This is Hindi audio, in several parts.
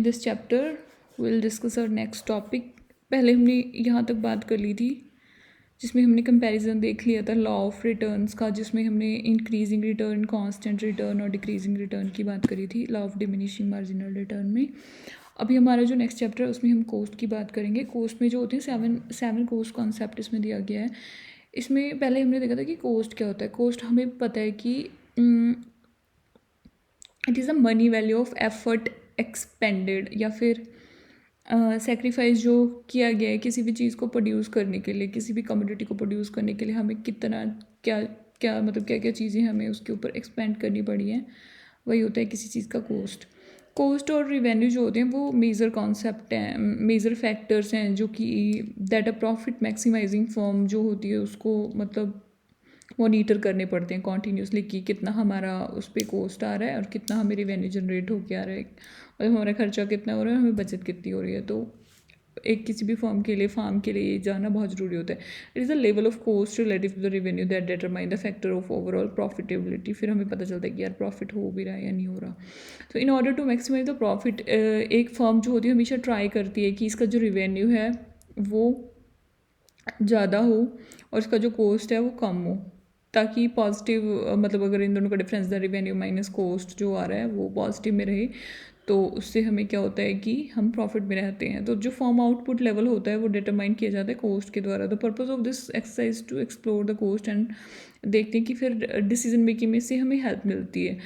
This chapter will discuss our next topic. पहले हमने यहाँ तक बात कर ली थी जिसमें हमने कंपैरिजन देख लिया था लॉ ऑफ रिटर्न्स का, जिसमें हमने इंक्रीजिंग रिटर्न, कांस्टेंट रिटर्न और डिक्रीजिंग रिटर्न की बात करी थी law of diminishing marginal return में। अभी हमारा जो नेक्स्ट चैप्टर है उसमें हम कोस्ट की बात करेंगे। कोस्ट में जो होते हैं सेवन कोस्ट कॉन्सेप्ट इसमें दिया गया है। इसमें पहले हमने देखा था कि कोस्ट क्या होता है। कोस्ट हमें पता है कि it is a money value of effort expanded या फिर सेक्रीफाइस जो किया गया है किसी भी चीज़ को प्रोड्यूस करने के लिए, किसी भी कमोडिटी को प्रोड्यूस करने के लिए हमें कितना क्या क्या मतलब क्या क्या चीज़ें हमें उसके ऊपर एक्सपेंड करनी पड़ी हैं, वही होता है किसी चीज़ का कोस्ट। कोस्ट और रिवेन्यू जो होते हैं वो मेजर कॉन्सेप्ट हैं, मेजर फैक्टर्स हैं जो कि that a profit maximising firm जो होती है उसको मतलब मॉनिटर करने पड़ते हैं कॉन्टीन्यूसली कि कितना हमारा उस पर कोस्ट आ रहा है और कितना हमें रिवेन्यू जनरेट होकर आ रहा है और हमारा खर्चा कितना हो रहा है, हमें बचत कितनी हो रही है। तो एक किसी भी फार्म के लिए ये जानना बहुत ज़रूरी होता है। It is the level of cost relative to the revenue that determine the factor of overall profitability. फिर हमें पता चलता है कि यार प्रॉफिट हो भी रहा है या नहीं हो रहा। तो in order to maximise the profit एक फर्म जो होती है हमेशा ट्राई करती है कि इसका जो रिवेन्यू है वो ज़्यादा हो और इसका जो कोस्ट है वो कम हो, ताकि पॉजिटिव मतलब अगर इन दोनों का difference the revenue minus cost जो आ रहा है वो पॉजिटिव में रहे तो उससे हमें क्या होता है कि हम प्रॉफिट में रहते हैं। तो जो फॉर्म आउटपुट लेवल होता है वो डिटरमाइन किया जाता है कोस्ट के द्वारा। The purpose of this exercise to explore the cost and देखते हैं कि फिर डिसीजन मेकिंग में से हमें हेल्प मिलती है,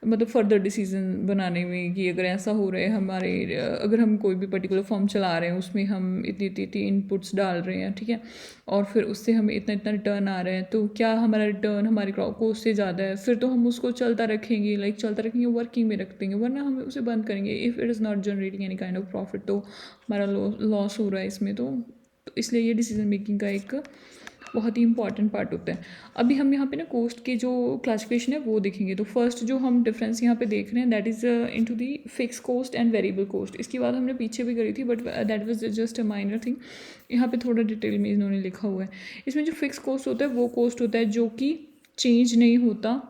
मतलब फर्दर डिसीजन बनाने में कि अगर ऐसा हो रहा है हमारे अगर हम कोई भी पर्टिकुलर फॉर्म चला रहे हैं उसमें हम इतनी इनपुट्स डाल रहे हैं, ठीक है, और फिर उससे हमें इतना रिटर्न आ रहा है, तो क्या हमारा रिटर्न हमारे कोस्ट से ज़्यादा है, फिर तो हम उसको चलता रखेंगे वर्किंग में रख देंगे, वरना हम उसे बंद करेंगे। If it is not generating any kind of profit तो हमारा लॉस हो रहा है इसमें। तो इसलिए ये डिसीजन मेकिंग का एक बहुत ही इंपॉर्टेंट पार्ट होता है। अभी हम यहाँ पे ना कोस्ट के जो क्लासिफिकेशन है वो देखेंगे। तो फर्स्ट जो हम डिफरेंस यहाँ पे देख रहे हैं that is into the fix cost and variable cost. इसकी बात हमने पीछे भी करी थी but that was just a minor thing. यहाँ पे थोड़ा डिटेल में इन्होंने लिखा हुआ है। इसमें जो फिक्स कोस्ट होता है वो कोस्ट होता है जो कि चेंज नहीं होता,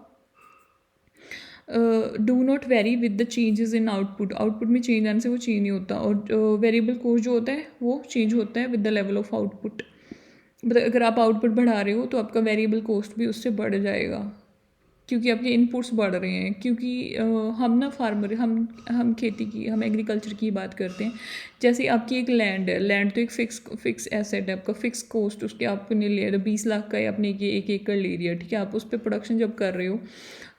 do not very with the changes in output में चेंज आने से वो चेंज नहीं होता। और वेरिएबल कोस्ट जो होता है वो चेंज होता है with the level of output. मतलब अगर आप आउटपुट बढ़ा रहे हो तो आपका वेरिएबल कोस्ट भी उससे बढ़ जाएगा क्योंकि आपके इनपुट्स बढ़ रहे हैं। क्योंकि हम ना फार्मर हम खेती की हम एग्रीकल्चर की बात करते हैं। जैसे आपकी एक लैंड है, लैंड तो एक फिक्स एसेट है, आपका फिक्स कोस्ट उसके आपने लिया तो 20 लाख का ही आपने एक एकड़ ले लिया, ठीक है। आप उस पर प्रोडक्शन जब कर रहे हो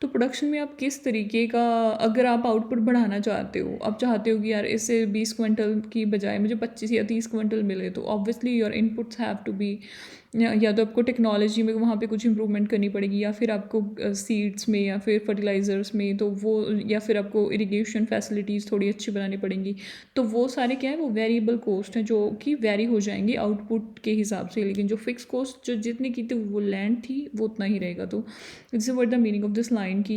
तो प्रोडक्शन में आप किस तरीके का, अगर आप आउटपुट बढ़ाना चाहते हो, आप चाहते हो कि यार इससे 20 क्विंटल की बजाय मुझे 25 या 30 क्विंटल मिले, तो obviously your inputs have to be या तो आपको टेक्नोलॉजी में वहाँ पे कुछ इंप्रूवमेंट करनी पड़ेगी या फिर आपको सीड्स में या फिर फर्टिलाइज़र्स में तो वो, या फिर आपको इरिगेशन फैसिलिटीज़ थोड़ी अच्छी बनानी पड़ेंगी। तो वो सारे क्या है वो वेरिएबल कोस्ट हैं जो कि वेरी हो जाएंगे आउटपुट के हिसाब से। लेकिन जो फिक्स कोस्ट जो जितनी की थी वो लैंड थी वो उतना ही रहेगा। तो this is what the meaning of this line कि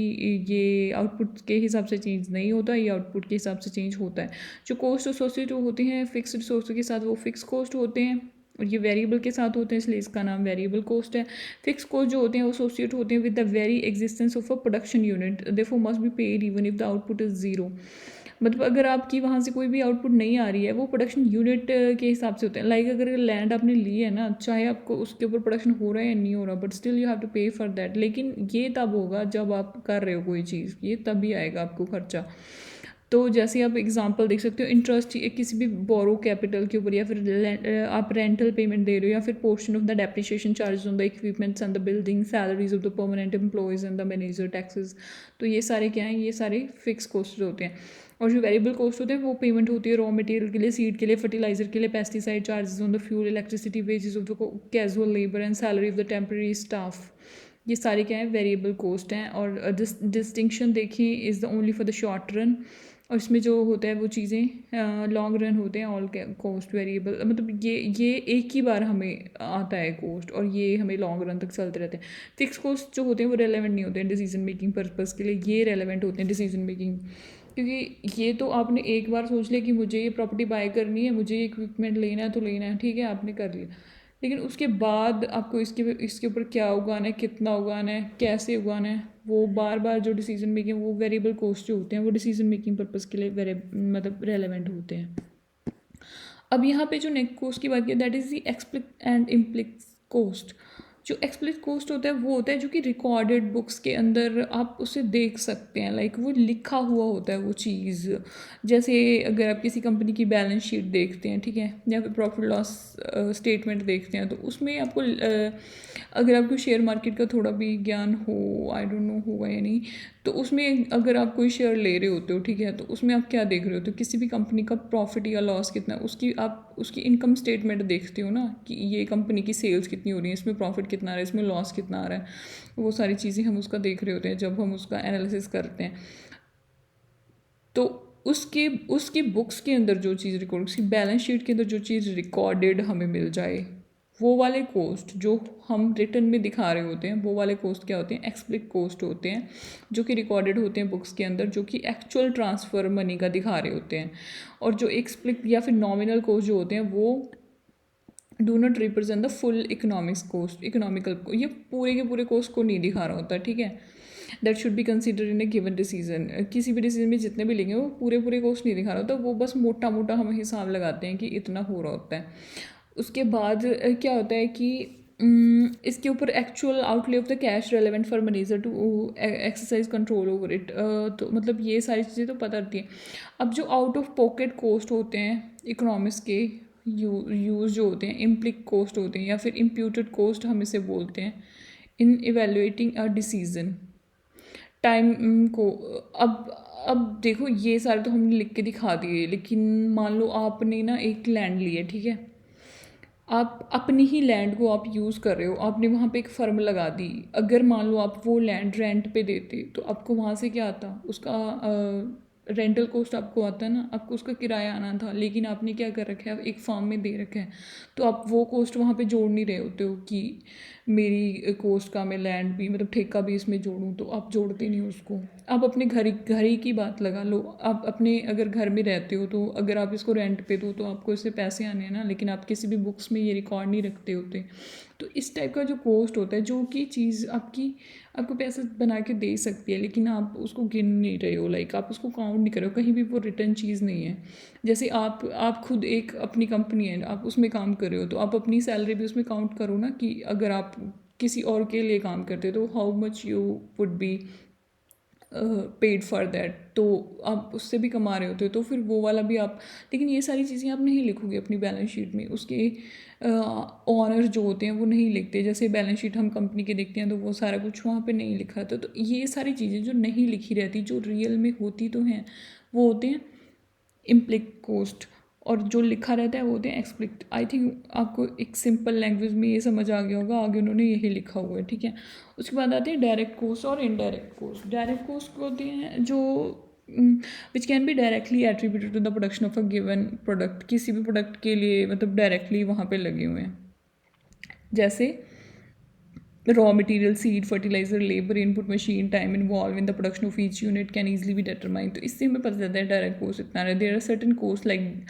ये आउटपुट के हिसाब से चेंज नहीं होता, ये आउटपुट के हिसाब से चेंज होता है। जो कोस्ट एसोसिएट होते हैं फिक्स रिसोर्स के साथ वो फिक्स कोस्ट होते हैं और ये वेरिएबल के साथ होते हैं, इसलिए इसका नाम वेरिएबल कोस्ट है। फिक्स कोस्ट जो होते हैं वो एसोसिएट होते हैं with the very existence of a production unit, therefore must be paid even if the output is zero. मतलब अगर आपकी वहाँ से कोई भी आउटपुट नहीं आ रही है वो प्रोडक्शन यूनिट के हिसाब से होते हैं। लाइक अगर लैंड आपने ली है ना, चाहे आपको उसके ऊपर प्रोडक्शन हो रहा है या नहीं हो रहा, but still you have to pay for that. लेकिन ये तब होगा जब आप कर रहे हो कोई चीज़, ये तभी आएगा आपको खर्चा। तो जैसे आप एग्जांपल देख सकते हो, इंटरेस्ट किसी भी बोरो कैपिटल के ऊपर, या फिर आप रेंटल पेमेंट दे रहे हो, या फिर portion of the depreciation charges on the equipments and the building, salaries of the permanent employees and the manager, taxes. तो ये सारे क्या हैं, ये सारे फिक्स कॉस्ट होते हैं। और जो वेरिएबल कॉस्ट होते हैं वो पेमेंट होती है रॉ मटेरियल के लिए, सीड के लिए, फर्टिलाइजर के लिए, pesticide charges on the fuel, electricity, wages of the casual labour and salary of the temporary staff. ये सारे क्या है वेरिएबल कॉस्ट हैं। और डिस्टिंक्शन देखिए is the only for the short run, और इसमें जो होता है वो चीज़ें लॉन्ग रन होते हैं। ऑल कॉस्ट वेरिएबल मतलब ये एक ही बार हमें आता है कोस्ट, और ये हमें लॉन्ग रन तक चलते रहते हैं। फिक्स कॉस्ट जो होते हैं वो रेलेवेंट नहीं होते हैं डिसीजन मेकिंग पर्पज़ के लिए, ये रेलेवेंट होते हैं डिसीजन मेकिंग। क्योंकि ये तो आपने एक बार सोच लिया कि मुझे ये प्रॉपर्टी बाय करनी है, मुझे ये इक्विपमेंट लेना है तो लेना है, ठीक है, आपने कर लिया। लेकिन उसके बाद आपको इसके ऊपर क्या उगाना है, कितना उगाना है, कैसे उगाना है, वो बार बार जो डिसीजन मेकिंग, वो वेरिएबल कॉस्ट जो होते हैं वो डिसीजन मेकिंग पर्पज़ के लिए मतलब रेलेवेंट होते हैं। अब यहाँ पे जो नेट कॉस्ट की बात की, that is the explicit and implicit cost. जो एक्सप्लिक कॉस्ट होता है वो होता है जो कि रिकॉर्डेड बुक्स के अंदर आप उसे देख सकते हैं, लाइक वो लिखा हुआ होता है वो चीज़। जैसे अगर आप किसी कंपनी की बैलेंस शीट देखते हैं, ठीक है, या फिर प्रॉफिट लॉस स्टेटमेंट देखते हैं, तो उसमें आपको अगर आपको शेयर मार्केट का थोड़ा भी ज्ञान हो, आई डोंट नो होगा या नहीं, तो उसमें अगर आप कोई शेयर ले रहे होते हो, ठीक है, तो उसमें आप क्या देख रहे होते हो, किसी भी कंपनी का प्रॉफिट या लॉस कितना है, उसकी आप उसकी इनकम स्टेटमेंट देखते हो ना, कि ये कंपनी की सेल्स कितनी हो रही है, इसमें प्रॉफिट कितना आ रहा है, इसमें लॉस कितना आ रहा है, वो सारी चीज़ें हम उसका देख रहे होते हैं जब हम उसका एनालिसिस करते हैं। तो उसके उसकी बुक्स के अंदर जो चीज़ रिकॉर्ड, उसकी बैलेंस शीट के अंदर जो चीज़ रिकॉर्डेड हमें मिल जाए, वो वाले कोस्ट जो हम रिटर्न में दिखा रहे होते हैं, वो वाले कोस्ट क्या होते हैं, एक्सप्लिक कोस्ट होते हैं, जो कि रिकॉर्डेड होते हैं बुक्स के अंदर, जो कि एक्चुअल ट्रांसफ़र मनी का दिखा रहे होते हैं। और जो एक्सप्लिक या फिर नॉमिनल कोस्ट जो होते हैं, वो do not represent the full economics cost, economical, ये पूरे के पूरे कोस्ट को नहीं दिखा रहा होता, ठीक है। That should be consider in A given decision. किसी भी डिसीजन में जितने भी लेंगे वो पूरे पूरे कोस्ट नहीं दिखा रहा होता, वो बस मोटा मोटा हम हिसाब लगाते हैं कि इतना हो रहा होता है। उसके बाद क्या होता है कि इसके ऊपर actual outlay of the cash relevant for manager to exercise control over it. तो मतलब ये सारी चीज़ें तो पता रहती हैं। अब जो आउट ऑफ पॉकेट कोस्ट होते हैं इकोनॉमिक्स के यूज़ जो होते हैं, इम्प्लिक कोस्ट होते हैं या फिर इम्प्यूटेड कोस्ट हम इसे बोलते हैं इन इवेल्युएटिंग अ डिसीजन टाइम को। अब देखो ये सारे तो हमने लिख के दिखा दिए, लेकिन मान लो आपने ना एक लैंड ली है, ठीक है, आप अपनी ही लैंड को आप यूज़ कर रहे हो, आपने वहाँ पे एक फर्म लगा दी। अगर मान लो आप वो लैंड रेंट पे देते तो आपको वहाँ से क्या आता, उसका रेंटल कॉस्ट आपको आता है ना, आपको उसका किराया आना था, लेकिन आपने क्या कर रखा है, एक फार्म में दे रखा है, तो आप वो कॉस्ट वहाँ पे जोड़ नहीं रहे होते हो कि मेरी कॉस्ट का मैं लैंड भी मतलब ठेका भी इसमें जोड़ूँ, तो आप जोड़ते नहीं हो उसको। आप अपने घर ही की बात लगा लो, आप अपने अगर घर में रहते हो तो अगर आप इसको रेंट पे दो तो आपको इससे पैसे आने हैं ना, लेकिन आप किसी भी बुक्स में ये रिकॉर्ड नहीं रखते होते। तो इस टाइप का जो कॉस्ट होता है, जो कि चीज़ आपको पैसे बना के दे सकती है, लेकिन आप उसको गिन नहीं रहे हो, लाइक आप उसको काउंट नहीं कर रहे हो, कहीं भी वो रिटर्न चीज़ नहीं है। जैसे आप खुद एक अपनी कंपनी है, आप उसमें काम कर रहे हो, तो आप अपनी सैलरी भी उसमें काउंट करो ना, कि अगर आप किसी और के लिए काम करते हो तो how much you would be paid for that, तो आप उससे भी कमा रहे होते हो, तो फिर वो वाला भी आप, लेकिन ये सारी चीज़ें आप नहीं लिखोगे अपनी बैलेंस शीट में, उसके ऑनर जो होते हैं वो नहीं लिखते। जैसे बैलेंस शीट हम कंपनी के देखते हैं तो वो सारा कुछ वहाँ पे नहीं लिखा था। तो ये सारी चीज़ें जो नहीं लिखी रहती, जो रियल में होती तो हैं, वो होते हैं इम्प्लिक कोस्ट, और जो लिखा रहता है वो होते हैं एक्सप्लिक्ट। आई थिंक आपको एक सिंपल लैंग्वेज में ये समझ आ गया होगा, आगे उन्होंने यही लिखा हुआ है, ठीक है। उसके बाद आते हैं डायरेक्ट कोस्ट और इनडायरेक्ट कोस्ट। डायरेक्ट कोस्ट होते हैं जो which can be directly attributed to the production of a given product, किसी भी प्रोडक्ट के लिए मतलब डायरेक्टली वहाँ पे लगे हुए हैं। जैसे raw material, seed, fertilizer, labor input, machine time involved in the production of each unit can easily be determined। तो इससे हमें पता चलता है डायरेक्ट कोस्ट इतना है। There are certain cost like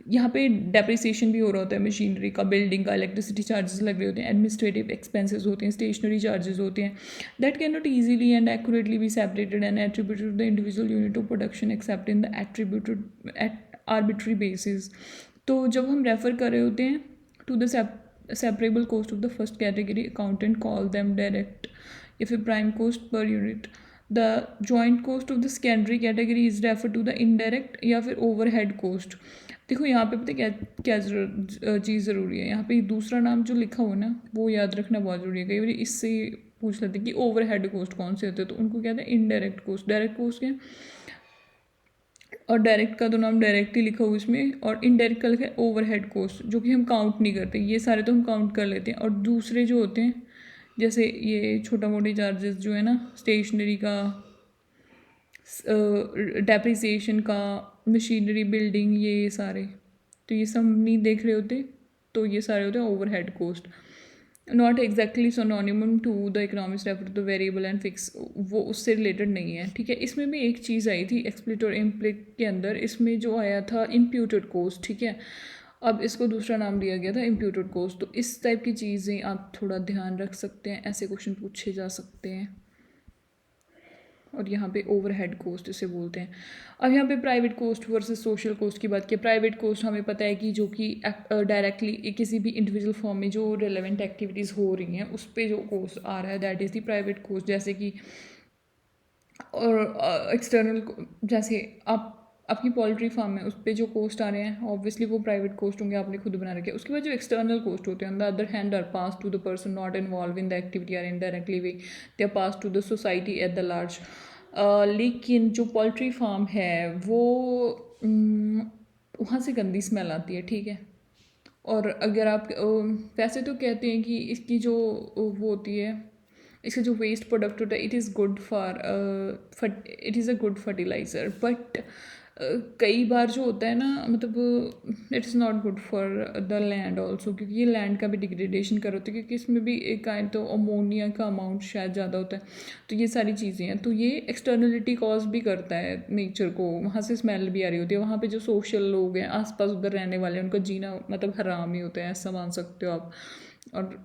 यहाँ पे डेप्रिसिएशन भी हो रहा होता है मशीनरी का, बिल्डिंग का, इलेक्ट्रिसिटी चार्जेस लग रहे होते हैं, एडमिनिस्ट्रेटिव एक्सपेंसेस होते हैं, स्टेशनरी चार्जेस होते हैं, that can not easily and accurately be separated and attributed to the individual unit of production except in the attributed at arbitrary basis. तो जब हम रेफर कर रहे होते हैं to the separable cost of the first category, accountant call them direct if a prime cost per unit। the joint cost of the secondary category is referred to the indirect या फिर overhead cost। देखो यहाँ पे पता क्या चीज़ ज़रूरी है, यहाँ पे दूसरा नाम जो लिखा हुआ ना वो याद रखना बहुत ज़रूरी है। कई बार इससे पूछ लेते हैं कि ओवरहेड कोस्ट कौन से होते हैं, तो उनको कहते हैं इनडायरेक्ट कोस्ट। डायरेक्ट कोस्ट क्या, और डायरेक्ट का तो नाम डायरेक्ट ही लिखा हुआ इसमें, और इनडायरेक्ट का लिखा है ओवरहेड कोस्ट, जो कि हम काउंट नहीं करते। ये सारे तो हम काउंट कर लेते हैं, और दूसरे जो होते हैं जैसे ये छोटा मोटे चार्जेस जो है ना, स्टेशनरी का, डेप्रिसिएशन का, मशीनरी, बिल्डिंग, ये सारे, तो ये सब नहीं देख रहे होते, तो ये सारे होते हैं overhead cost. Not exactly synonymous to the economics refer to the variable and fix, वो उससे रिलेटेड नहीं है, ठीक है। इसमें भी एक चीज़ आई थी एक्सप्लिट और इम्प्लिक के अंदर, इसमें जो आया था इम्प्यूटेड कोस्ट, ठीक है। अब इसको दूसरा नाम दिया गया था इम्प्यूटेड कॉस्ट। तो इस टाइप की चीज़ें आप थोड़ा ध्यान रख सकते हैं, ऐसे क्वेश्चन पूछे जा सकते हैं। और यहाँ पे ओवरहेड कोस्ट इसे बोलते हैं। अब यहाँ पे private cost versus social cost की बात की। प्राइवेट कोस्ट हमें पता है कि जो कि डायरेक्टली किसी भी इंडिविजुअल फॉर्म में जो रिलेवेंट एक्टिविटीज़ हो रही हैं उस पर जो कोस्ट आ रहा है that is the private cost. जैसे कि और एक्सटर्नल, जैसे आप आपकी पोल्ट्री फार्म है उस पर जो कोस्ट आ रहे हैं ऑब्वियसली वो प्राइवेट कोस्ट होंगे, आपने खुद बना रखे हैं। उसके बाद जो एक्सटर्नल कोस्ट होते हैं on the other hand are pass to the person not involve in the activity or indirectly way they are pass to the society at the large. लेकिन जो पोल्ट्री फार्म है वो वहाँ से गंदी स्मेल आती है, ठीक है। और अगर आप वैसे तो कहते हैं कि इसकी जो वो होती है, इसका जो वेस्ट प्रोडक्ट होता है it is good for it is a good fertiliser, but कई बार जो होता है ना, मतलब it is not good for the land also, क्योंकि ये लैंड का भी डिग्रेडेशन कर होता है, क्योंकि इसमें भी एक काइंड तो अमोनिया का अमाउंट शायद ज़्यादा होता है। तो ये सारी चीज़ें हैं, तो ये एक्सटर्नलिटी कॉज भी करता है नेचर को, वहाँ से स्मेल भी आ रही होती है। वहाँ पे जो सोशल लोग हैं आसपास उधर रहने वाले हैं उनका जीना मतलब हराम ही होता है, ऐसा मान सकते हो आप। और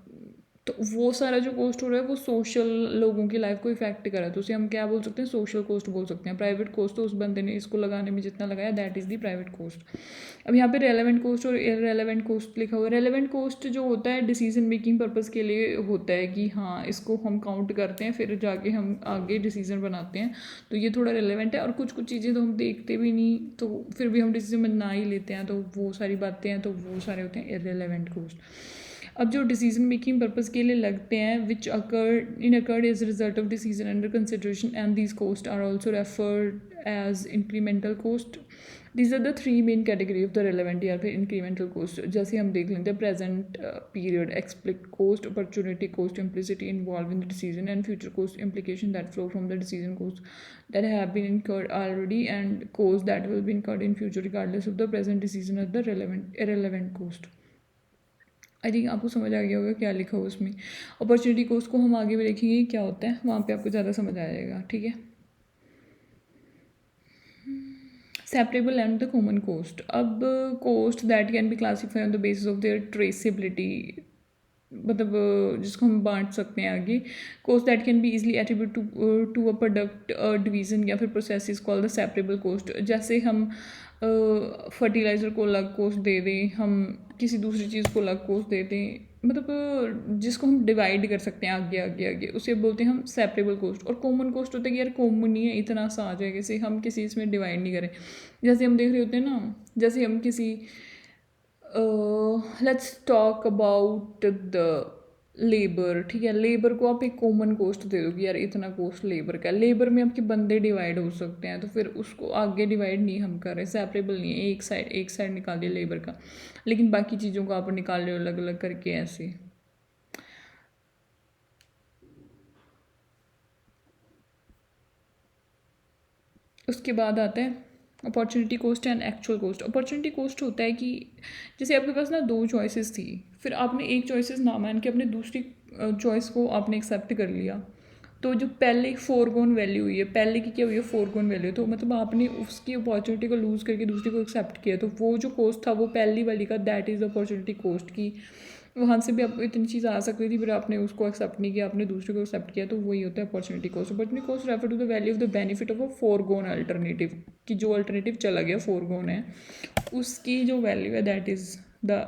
तो वो सारा जो कोस्ट हो रहा है वो सोशल लोगों की लाइफ को इफेक्ट कर रहा है, तो उसे हम क्या बोल सकते हैं, सोशल कोस्ट बोल सकते हैं। प्राइवेट कोस्ट तो उस बंदे ने इसको लगाने में जितना लगाया that is the private cost. अब यहाँ पे रेलेवेंट कोस्ट और इररेलेवेंट कोस्ट लिखा हुआ है। रेलेवेंट कोस्ट जो होता है डिसीजन मेकिंग पर्पज़ के लिए होता है कि हाँ इसको हम काउंट करते हैं फिर जाके हम आगे डिसीजन बनाते हैं, तो ये थोड़ा रेलेवेंट है। और कुछ कुछ चीज़ें तो हम देखते भी नहीं तो फिर भी हम डिसीजन बना ही लेते हैं, तो वो सारी बातें हैं, तो वो सारे होते हैं इररेलेवेंट कोस्ट। अब जो डिसीजन मेकिंग पर्पज़ के लिए लगते हैं which occurred as result of decision under consideration and these cost are also referred as incremental cost. These are the three main category of the relevant या फिर इंक्रीमेंटल कोस्ट। जैसे हम देख लेते हैं present period explicit cost, opportunity cost, implicitly involve in the decision and future cost implication that flow from the decision costs that have been incurred already and costs that will be incurred in future regardless of the present decision or the irrelevant cost। I think आपको समझ आ गया होगा क्या लिखा हुआ उसमें। अपॉर्चुनिटी कोस्ट को हम आगे भी देखेंगे क्या होता है, वहाँ पे आपको ज़्यादा समझ आ जाएगा, ठीक है। Separable and the common cost. अब cost that can be classify on the basis of their traceability, मतलब जिसको हम बांट सकते हैं आगे। Cost that can be easily attribute to a product division या फिर process is called the separable cost. जैसे हम फर्टिलाइज़र को अलग कोस्ट दे दें, हम किसी दूसरी चीज़ को अलग कोस्ट दे दें, मतलब जिसको हम डिवाइड कर सकते हैं आगे आगे आगे, उसे बोलते हैं हम सेपरेबल कोस्ट। और कॉमन कोस्ट होता है कि यार कॉमन ही है, इतना सा आ जाएगा, इसे हम किसी इसमें डिवाइड नहीं करें। जैसे हम देख रहे होते हैं ना, जैसे हम किसी let's talk about the labour, ठीक है। लेबर को आप एक कॉमन कोस्ट दे दो कि यार इतना कोस्ट लेबर का है। लेबर में आपके बंदे डिवाइड हो सकते हैं, तो फिर उसको आगे डिवाइड नहीं हम कर रहे, सेपरेबल नहीं है। एक साइड निकाल दिया लेबर का, लेकिन बाकी चीज़ों को आप निकाल रहे हो अलग अलग करके ऐसे। उसके बाद आता है opportunity cost and actual cost. Opportunity cost होता है कि जैसे आपके पास ना दो चॉइसेस थी, फिर आपने एक चॉइसेस ना मान के अपने दूसरी चॉइस को आपने एक्सेप्ट कर लिया, तो जो पहले फोरगोन वैल्यू हुई है, पहले की क्या हुई है फोरगोन वैल्यू, तो मतलब आपने उसकी अपॉर्चुनिटी को लूज़ करके दूसरी को एक्सेप्ट किया, तो वो जो कोस्ट था वो पहली वाली का दैट इज़ अपॉर्चुनिटी कोस्ट की। वहाँ से भी आपको इतनी चीज़ आ सकती थी, फिर आपने उसको एक्सेप्ट नहीं किया, आपने दूसरे को एक्सेप्ट किया, तो वही होता है opportunity cost. Opportunity cost refer to the value of the benefit of a foregone alternative, कि जो अल्टरनेटिव चला गया फोरगोन है उसकी जो वैल्यू है that is the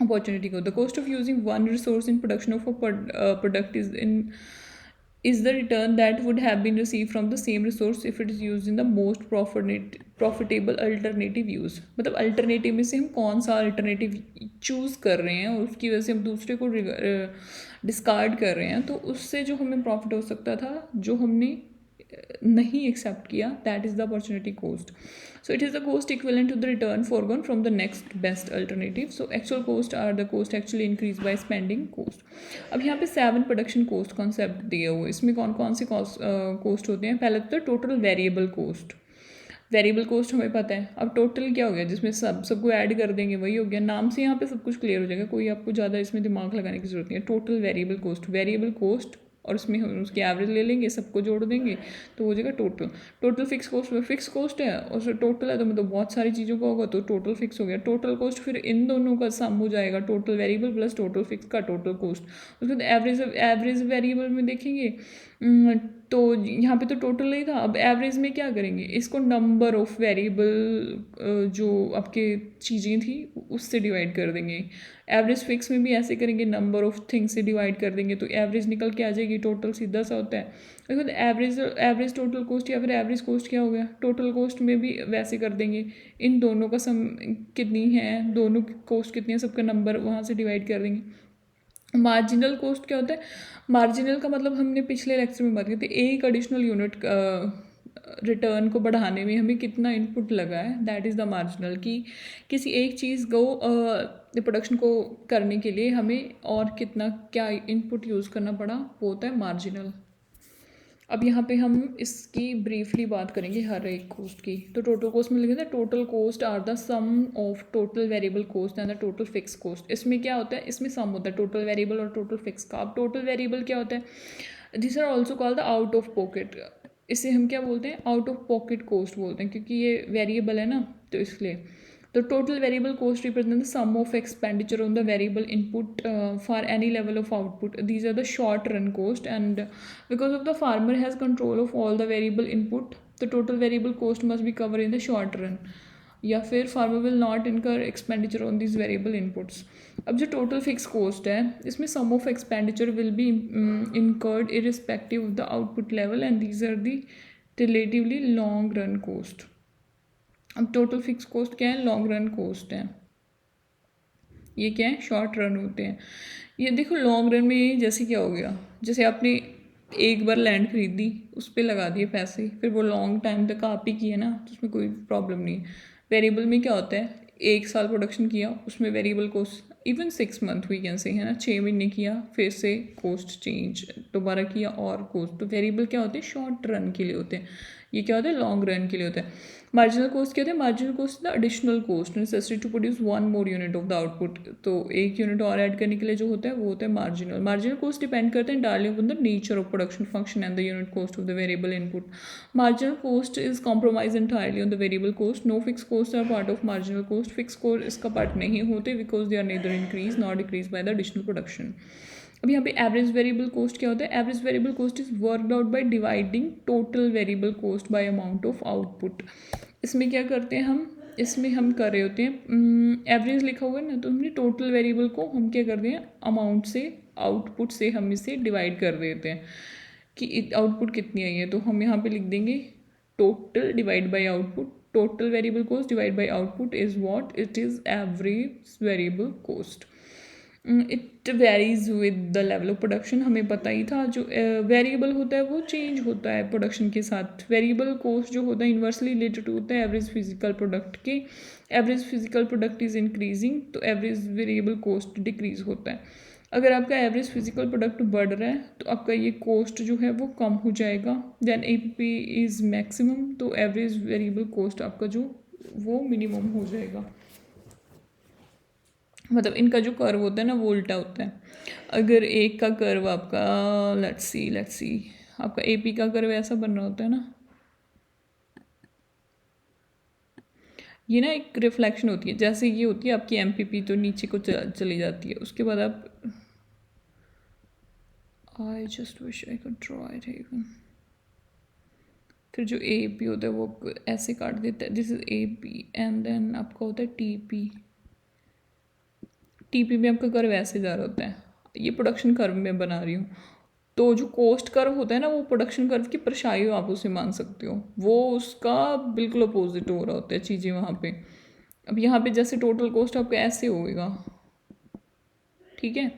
opportunity cost. The cost of using one resource in production of a product is the return that would have been received from the same resource if it is used in the most profitable alternative use। मतलब अल्टरनेटिव में से हम कौन सा अल्टरनेटिव चूज़ कर रहे हैं और उसकी वजह से हम दूसरे को डिस्कार्ड कर रहे हैं, तो उससे जो हमें प्रॉफिट हो सकता था जो हमने नहीं एक्सेप्ट किया that is the opportunity cost. So it is the cost equivalent to the return foregone from the next best alternative. So actual cost are the cost actually increased by spending cost। अब यहाँ पे 7 प्रोडक्शन कोस्ट कॉन्सेप्ट दिए हुए, इसमें कौन कौन से कोस्ट होते हैं। पहले तो total variable cost. Variable cost हमें पता है। अब टोटल क्या हो गया, जिसमें सबको ऐड कर देंगे वही हो गया। नाम से यहाँ पे सब कुछ क्लियर हो जाएगा, कोई आपको ज़्यादा इसमें दिमाग लगाने की जरूरत नहीं है। टोटल वेरिएबल कोस्ट और उसमें हम उसकी एवरेज ले लेंगे, सबको जोड़ देंगे तो हो जाएगा टोटल। टोटल फिक्स कॉस्ट में फिक्स कॉस्ट है और टोटल है तो मतलब बहुत सारी चीज़ों का होगा तो टोटल फिक्स हो गया। टोटल कॉस्ट फिर इन दोनों का सम हो जाएगा, total variable plus total fix का टोटल कॉस्ट। उसके बाद एवरेज वेरिएबल में देखेंगे तो यहाँ पे तो टोटल नहीं था, अब एवरेज में क्या करेंगे, इसको नंबर ऑफ वेरिएबल जो आपके चीज़ें थी उससे डिवाइड कर देंगे। एवरेज फिक्स में भी ऐसे करेंगे, नंबर ऑफ थिंग्स से डिवाइड कर देंगे तो एवरेज निकल के आ जाएगी, टोटल सीधा सा होता है। उसके बाद एवरेज टोटल कॉस्ट या फिर एवरेज कॉस्ट क्या हो गया, टोटल कॉस्ट में भी वैसे कर देंगे, इन दोनों का सम कितनी है, दोनों की कॉस्ट कितनी है, सबका नंबर वहाँ से डिवाइड कर देंगे। मार्जिनल कॉस्ट क्या होता है, मार्जिनल का मतलब हमने पिछले लेक्चर में बात की थी, एक एडिशनल यूनिट रिटर्न को बढ़ाने में हमें कितना इनपुट लगा है, दैट इज़ द मार्जिनल। कि किसी एक चीज़ को प्रोडक्शन को करने के लिए हमें और कितना क्या इनपुट यूज़ करना पड़ा, वो होता है मार्जिनल। अब यहाँ पे हम इसकी ब्रीफली बात करेंगे हर एक कॉस्ट की। तो टोटल कॉस्ट में लिखे थे total cost are the sum of total variable cost and the total fix cost. इसमें क्या होता है, इसमें सम होता है टोटल वेरिएबल और टोटल फिक्स का। अब टोटल वेरिएबल क्या होता है, this are also called the out of pocket. इसे हम क्या बोलते हैं, आउट ऑफ पॉकेट कॉस्ट बोलते हैं, क्योंकि ये वेरिएबल है ना तो इसलिए। The total variable cost represents the sum of expenditure on the variable input for any level of output. These are the short run cost, and because of the farmer has control of all the variable input, the total variable cost must be covered in the short run. या फिर farmer will not incur expenditure on this variable inputs. अब जो टोटल फिक्स कॉस्ट है इसमें some of expenditure will be incurred irrespective of the output level and these are the relatively long run cost. अब टोटल फिक्स कॉस्ट क्या है, लॉन्ग रन कॉस्ट है, ये क्या है, शॉर्ट रन होते हैं। ये देखो लॉन्ग रन में जैसे क्या हो गया, जैसे आपने एक बार लैंड खरीदी, उस पर लगा दिए पैसे, फिर वो लॉन्ग टाइम तक आप ही किए ना तो उसमें कोई प्रॉब्लम नहीं है। वेरिएबल में क्या होता है, एक साल प्रोडक्शन किया उसमें variable cost even 6 month we can say है ना, 6 महीने किया फिर से कॉस्ट चेंज, दोबारा किया और कॉस्ट। तो वेरिएबल क्या होते हैं, शॉर्ट रन के लिए होते हैं, ये क्या होता है, लॉन्ग रन के लिए होता है। मार्जिनल कॉस्ट क्या होता है, marginal cost the additional cost necessary to produce 1 more unit of the output. तो एक यूनिट और ऐड करने के लिए जो होता है वो होता है मार्जिनल। मार्जिनल कॉस्ट डिपेंड करते हैं डार्ली on the nature of production function and the unit cost of the variable input. Marginal cost is compromise entirely on the variable cost. No fix cost are part of marginal cost. Fix cost इसका पार्ट नहीं होते because they are neither increase not decrease by the additional production. अब यहाँ पे एवरेज वेरिएबल कॉस्ट क्या होता है, average variable cost is worked out by dividing total variable cost by amount of output. इसमें क्या करते हैं हम, इसमें हम कर रहे होते हैं एवरेज लिखा हुआ है ना, तो हमने टोटल वेरिएबल को हम क्या कर रहे हैं, अमाउंट से, आउटपुट से हम इसे डिवाइड कर देते हैं कि आउटपुट कितनी आई है। तो हम यहाँ पे लिख देंगे total divide by output. Total variable cost divide by output is what, it is average variable cost. It varies with the level of production, हमें पता ही था जो वेरिएबल होता है वो चेंज होता है प्रोडक्शन के साथ। वेरिएबल कॉस्ट जो होता है इन्वर्सली रिलेटेड होता है एवरेज फिजिकल प्रोडक्ट के। Average physical product is increasing तो एवरेज वेरिएबल कॉस्ट डिक्रीज होता है। अगर आपका एवरेज फिजिकल प्रोडक्ट बढ़ रहा है तो आपका ये कॉस्ट जो है वो कम हो जाएगा। देन एपीपी इज़ मैक्सिमम तो एवरेज वेरिएबल कॉस्ट आपका जो वो मिनिमम हो जाएगा। मतलब इनका जो कर्व होता है ना वो उल्टा होता है। अगर एक का कर्व आपका लेट्स सी आपका एपी का कर्व ऐसा बन रहा होता है ना, ये ना एक रिफ्लेक्शन होती है, जैसे ये होती है आपकी एमपीपी तो नीचे को चली जाती है। उसके बाद आप I just wish I could draw it even, फिर जो ए पी होता है वो ऐसे काट देता है, this is A P and then आपका होता है टीपी में आपका कर्व ऐसे जा रहा होता है। ये प्रोडक्शन कर्व में बना रही हूँ, तो जो कॉस्ट कर्व होता है ना वो प्रोडक्शन कर्व की परछाई आप उसे मान सकते हो, वो उसका बिल्कुल अपोजिट हो रहा होता है चीज़ें वहाँ पे। अब यहाँ पे जैसे टोटल कॉस्ट आपका ऐसे होएगा, ठीक है,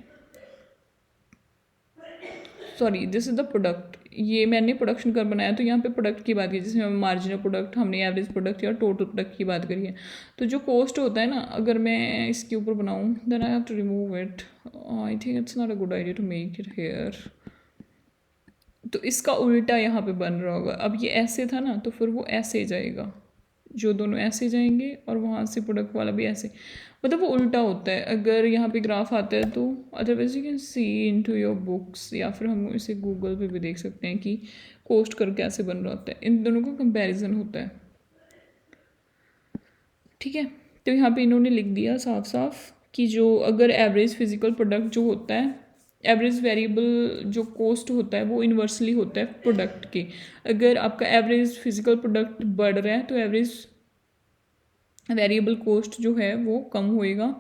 sorry this is the product, ये मैंने प्रोडक्शन कर्व बनाया तो यहाँ पे प्रोडक्ट की बात की, जिसमें मार्जिनल प्रोडक्ट, हमने एवरेज प्रोडक्ट या टोटल प्रोडक्ट की बात करी है। तो जो कॉस्ट होता है ना, अगर मैं इसके ऊपर बनाऊँ then I have to remove it, I think it's not a good idea to make it here. तो इसका उल्टा यहाँ पे बन रहा होगा। अब ये ऐसे था ना तो फिर वो ऐसे जाएगा, जो दोनों ऐसे जाएंगे और वहाँ से प्रोडक्ट वाला भी ऐसे, मतलब वो उल्टा होता है। अगर यहाँ पे ग्राफ आता है तो otherwise you can C into your books, या फिर हम इसे गूगल पे भी देख सकते हैं कि कोस्ट कर कैसे बन रहा होता है। इन दोनों का कंपैरिजन होता है, ठीक है। तो यहाँ पे इन्होंने लिख दिया साफ साफ कि जो अगर एवरेज फिजिकल प्रोडक्ट जो होता है, एवरेज वेरिएबल जो कोस्ट होता है वो इन्वर्सली होता है प्रोडक्ट के। अगर आपका एवरेज फिजिकल प्रोडक्ट बढ़ रहा है तो एवरेज वेरिएबल कोस्ट जो है वो कम होएगा,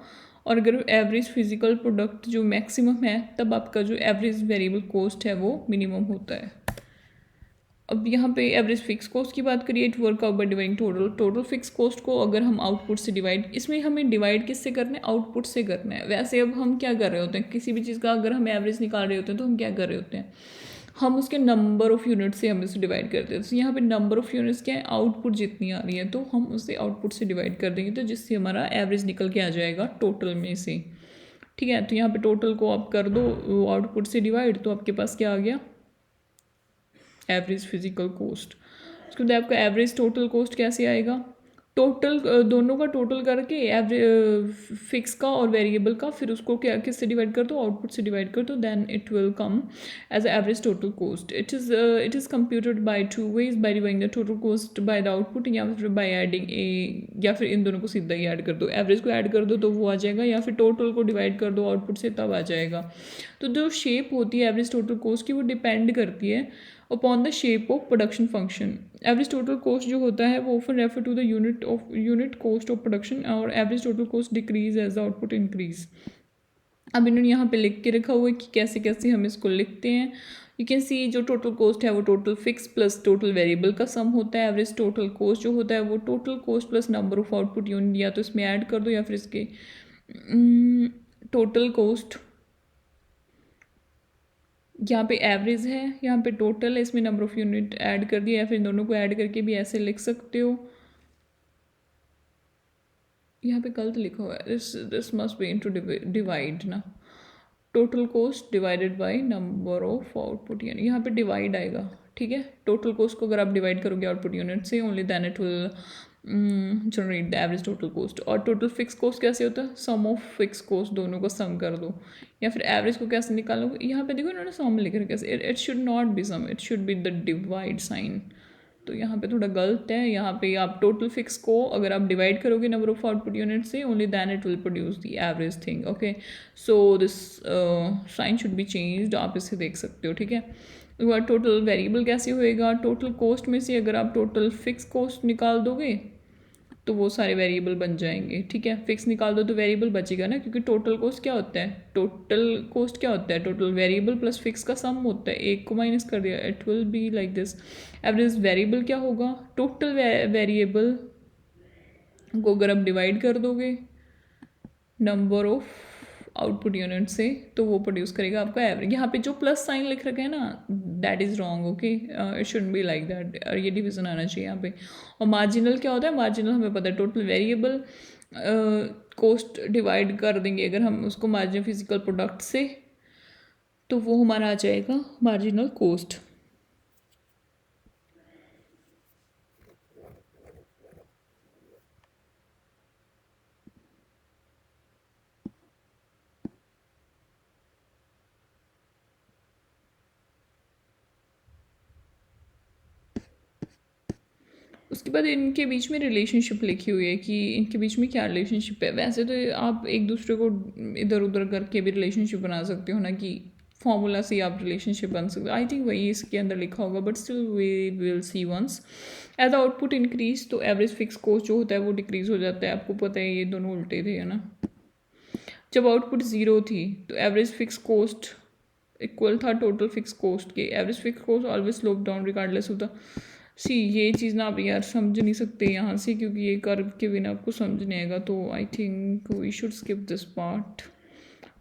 और अगर एवरेज फिजिकल प्रोडक्ट जो मैक्सिमम है तब आपका जो एवरेज वेरिएबल कोस्ट है वो मिनिमम होता है। अब यहाँ पे एवरेज फिक्स कॉस्ट की बात करिए, it work out by dividing total fix cost को अगर हम आउटपुट से डिवाइड, इसमें हमें डिवाइड किससे करना है, आउटपुट से करना है। वैसे अब हम क्या कर रहे होते हैं, किसी भी चीज़ का अगर हम एवरेज निकाल रहे होते हैं तो हम क्या कर रहे होते हैं, हम उसके नंबर ऑफ़ यूनिट से हम इसे डिवाइड करते हैं। तो यहाँ पे नंबर ऑफ़ यूनिट्स क्या है, आउटपुट जितनी आ रही है तो हम उसे आउटपुट से डिवाइड कर देंगे, तो जिससे हमारा एवरेज निकल के आ जाएगा टोटल में से, ठीक है। तो यहाँ पे टोटल को आप कर दो आउटपुट से डिवाइड, तो आपके पास क्या आ गया, एवरेज फिजिकल कोस्ट। उसके बाद आपका एवरेज टोटल कोस्ट कैसे आएगा, टोटल दोनों का टोटल करके एवरेज फिक्स का और वेरिएबल का, फिर उसको क्या किससे डिवाइड कर दो, आउटपुट से डिवाइड कर दो, then it will come as average total cost. It is computed by two ways, by dividing the total cost by the output, या फिर बाय एडिंग ए, या फिर इन दोनों को सीधा ही ऐड कर दो, एवरेज को ऐड कर दो तो वो आ जाएगा, या फिर टोटल को डिवाइड कर दो आउटपुट से तब आ जाएगा। तो जो शेप होती है एवरेज टोटल कोस्ट की वो डिपेंड करती है upon the shape of production function. Average total cost जो होता है वो often refer to the unit cost of production, और average total cost decrease as the output increase. अब इन्होंने यहाँ पे लिख के रखा हुआ है कि कैसे कैसे हम इसको लिखते हैं। यू कैन सी जो टोटल कॉस्ट है वो total fix plus total variable का सम होता है। एवरेज टोटल कॉस्ट जो होता है वो total cost plus number of output unit, या तो इसमें ऐड कर दो या फिर इसके टोटल कॉस्ट, यहाँ पे एवरेज है, यहाँ पे टोटल है, इसमें नंबर ऑफ़ यूनिट ऐड कर दिया, या फिर दोनों को ऐड करके भी ऐसे लिख सकते हो। यहाँ पे गलत लिखा हुआ है, this must be into divide ना, total cost divided by number of output unit, यहाँ पे डिवाइड आएगा, ठीक है। टोटल कॉस्ट को अगर आप डिवाइड करोगे आउटपुट यूनिट से only then it will generate the average total cost. और टोटल फिक्स कॉस्ट कैसे होता है, सम ऑफ फिक्स कॉस्ट, दोनों को सम कर दो। या फिर एवरेज को कैसे निकालोगे, यहाँ पे देखो इन्होंने सम लिख रखा है, it should not be sum, it should be the divide sign, तो यहाँ पे थोड़ा गलत है। यहाँ पे आप टोटल फिक्स को अगर आप डिवाइड करोगे नंबर ऑफ आउटपुट यूनिट से only then it will produce the average thing, okay. So this sign should be changed, आप इसे देख सकते हो, ठीक है। टोटल वेरिएबल कैसे होएगा, टोटल कॉस्ट में से अगर आप टोटल फिक्स कॉस्ट निकाल दोगे तो वो सारे वेरिएबल बन जाएंगे, ठीक है। फिक्स निकाल दो तो वेरिएबल बचेगा ना, क्योंकि टोटल कॉस्ट क्या होता है, टोटल कॉस्ट क्या होता है, टोटल वेरिएबल प्लस फिक्स का सम होता है, एक को माइनस कर दिया, it will be like this. Average variable क्या होगा, टोटल वेरिएबल को अगर आप डिवाइड कर दोगे नंबर ऑफ आउटपुट यूनिट से तो वो प्रोड्यूस करेगा आपका एवरेज। यहाँ पे जो प्लस साइन लिख रखा है ना, that is wrong, okay, it should be like that, और ये डिवीजन आना चाहिए यहाँ पे। और मार्जिनल क्या होता है, मार्जिनल हमें पता है टोटल वेरिएबल कॉस्ट डिवाइड कर देंगे अगर हम उसको मार्जिनल फिजिकल प्रोडक्ट से, तो वो हमारा आ जाएगा मार्जिनल कॉस्ट। उसके बाद इनके बीच में रिलेशनशिप लिखी हुई है कि इनके बीच में क्या रिलेशनशिप है। वैसे तो आप एक दूसरे को इधर उधर करके भी रिलेशनशिप बना सकते हो ना, कि फॉर्मूला से आप रिलेशनशिप बन सकते हो। आई थिंक वही इसके अंदर लिखा होगा, but still we will see once. As output increase तो एवरेज फिक्स कॉस्ट जो होता है वो डिक्रीज हो जाता है। आपको पता है ये दोनों उल्टे थे, है ना। जब आउटपुट ज़ीरो थी तो एवरेज फिक्स कॉस्ट इक्वल था टोटल फिक्स कॉस्ट के। Average fix cost always slope down regardless होता। सी ये चीज़ ना आप यार समझ नहीं सकते यहाँ से, क्योंकि ये कर्व के बिना आपको समझ नहीं आएगा, तो I think we should skip this part.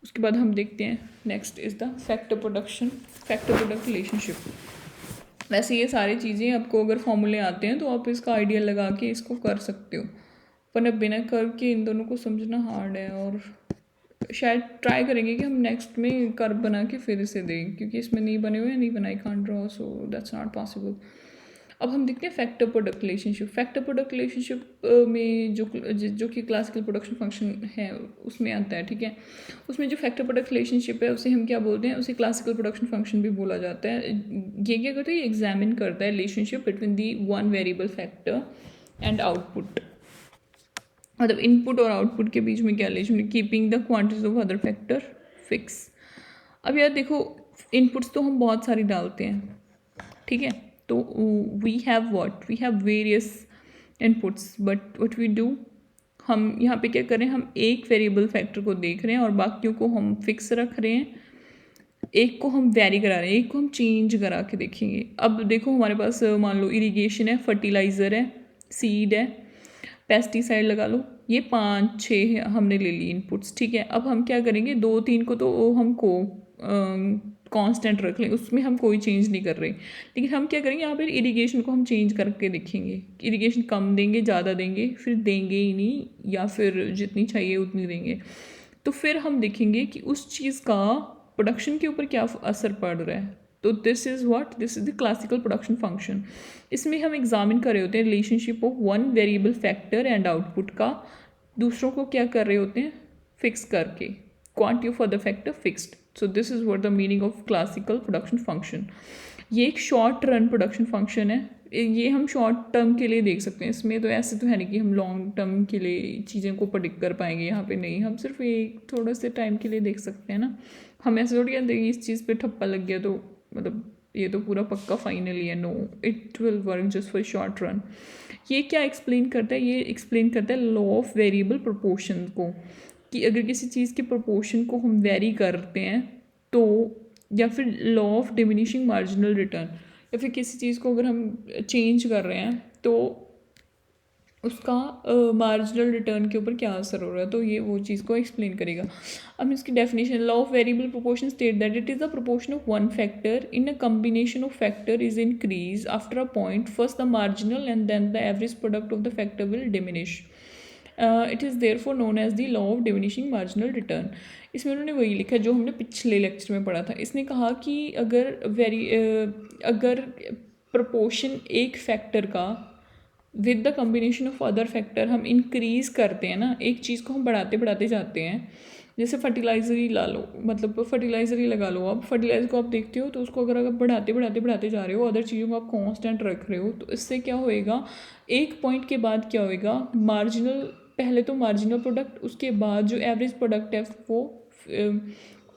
उसके बाद हम देखते हैं next is the factor production, factor product relationship. वैसे ये सारी चीज़ें आपको अगर फॉर्मूले आते हैं तो आप इसका आइडिया लगा के इसको कर सकते हो, पर अब बिना कर्व के इन दोनों को समझना हार्ड है। और शायद ट्राई करेंगे कि हम नेक्स्ट में कर्व बना के फिर इसे दें, क्योंकि इसमें नहीं बने हुए, नहीं बनाई can't draw, so that's not possible. अब हम देखते हैं factor product relationship. Factor product relationship में जो कि क्लासिकल प्रोडक्शन फंक्शन है उसमें आता है, ठीक है। उसमें जो फैक्टर प्रोडक्ट रिलेशनशिप है उसे हम क्या बोलते हैं, उसे क्लासिकल प्रोडक्शन फंक्शन भी बोला जाता है। ये क्या करता है, ये एग्जामिन करता है relationship between the one variable factor and output, मतलब इनपुट और आउटपुट के बीच में क्या रिलेशन है, keeping the quantities of other factor fix. अब यार देखो, इनपुट्स तो हम बहुत सारी डालते हैं, ठीक है। तो we have various inputs, but what we do, हम यहाँ पे क्या करें, हम एक वेरिएबल फैक्टर को देख रहे हैं और बाकियों को हम फिक्स रख रहे हैं, एक को हम वेरी करा रहे हैं, एक को हम चेंज करा के देखेंगे। अब देखो हमारे पास मान लो इरिगेशन है, फर्टिलाइज़र है, सीड है, पेस्टिसाइड लगा लो, ये 5-6 हमने ले ली इनपुट्स, ठीक है। अब हम क्या करेंगे, 2-3 को तो हमको कांस्टेंट रख लें, उसमें हम कोई चेंज नहीं कर रहे, लेकिन हम क्या करेंगे, यहाँ पर इरिगेशन को हम चेंज करके देखेंगे। इरिगेशन कम देंगे, ज़्यादा देंगे, फिर देंगे ही नहीं, या फिर जितनी चाहिए उतनी देंगे। तो फिर हम देखेंगे कि उस चीज़ का प्रोडक्शन के ऊपर क्या असर पड़ रहा है। तो this is the classical production function. इसमें हम एग्जामिन कर रहे होते हैं relationship of one variable factor and output का, दूसरों को क्या कर रहे होते हैं, फिक्स करके, quantity of other factor fixed. So this is what the meaning of classical production function. ये एक शॉर्ट रन प्रोडक्शन फंक्शन है, ये हम शॉर्ट टर्म के लिए देख सकते हैं। इसमें तो ऐसे तो है नहीं कि हम लॉन्ग टर्म के लिए चीज़ें को प्रेडिक्ट कर पाएंगे, यहाँ पे नहीं, हम सिर्फ एक थोड़ा से टाइम के लिए देख सकते हैं ना। हम ऐसे थोड़ी कहते हैं इस चीज़ पे ठप्पा लग गया तो मतलब ये तो पूरा पक्का फाइनली है, no, it will work just for short run. ये क्या एक्सप्लेन करता है, ये एक्सप्लेन करता है लॉ ऑफ वेरिएबल प्रोपोर्शन को, कि अगर किसी चीज़ के प्रोपोर्शन को हम वेरी करते हैं तो, या फिर law of diminishing marginal return, या फिर किसी चीज़ को अगर हम चेंज कर रहे हैं तो उसका मार्जिनल रिटर्न के ऊपर क्या असर हो रहा है, तो ये वो चीज़ को एक्सप्लेन करेगा। अब इसकी definition, law of variable proportion state that it is the proportion of one factor in a combination of factor is increase after a point, first the marginal and then the average product of the factor will diminish. It is therefore known as the law of diminishing marginal return. इसमें उन्होंने वही लिखा जो हमने पिछले लेक्चर में पढ़ा था। इसने कहा कि अगर प्रोपोर्शन एक फैक्टर का with the combination of other factor हम इंक्रीज़ करते हैं ना, एक चीज़ को हम बढ़ाते बढ़ाते जाते हैं, जैसे फर्टिलाइज़र ही ला लो, मतलब फर्टिलाइज़र ही लगा लो। अब फर्टिलाइज़र को आप देखते हो तो उसको अगर बढ़ाते बढ़ाते बढ़ाते जा रहे हो, अदर चीज़ों को आप कांस्टेंट रख रहे हो, तो इससे क्या होएगा, एक पॉइंट के बाद क्या होएगा, मार्जिनल, पहले तो मार्जिनल प्रोडक्ट, उसके बाद जो एवरेज प्रोडक्ट है वो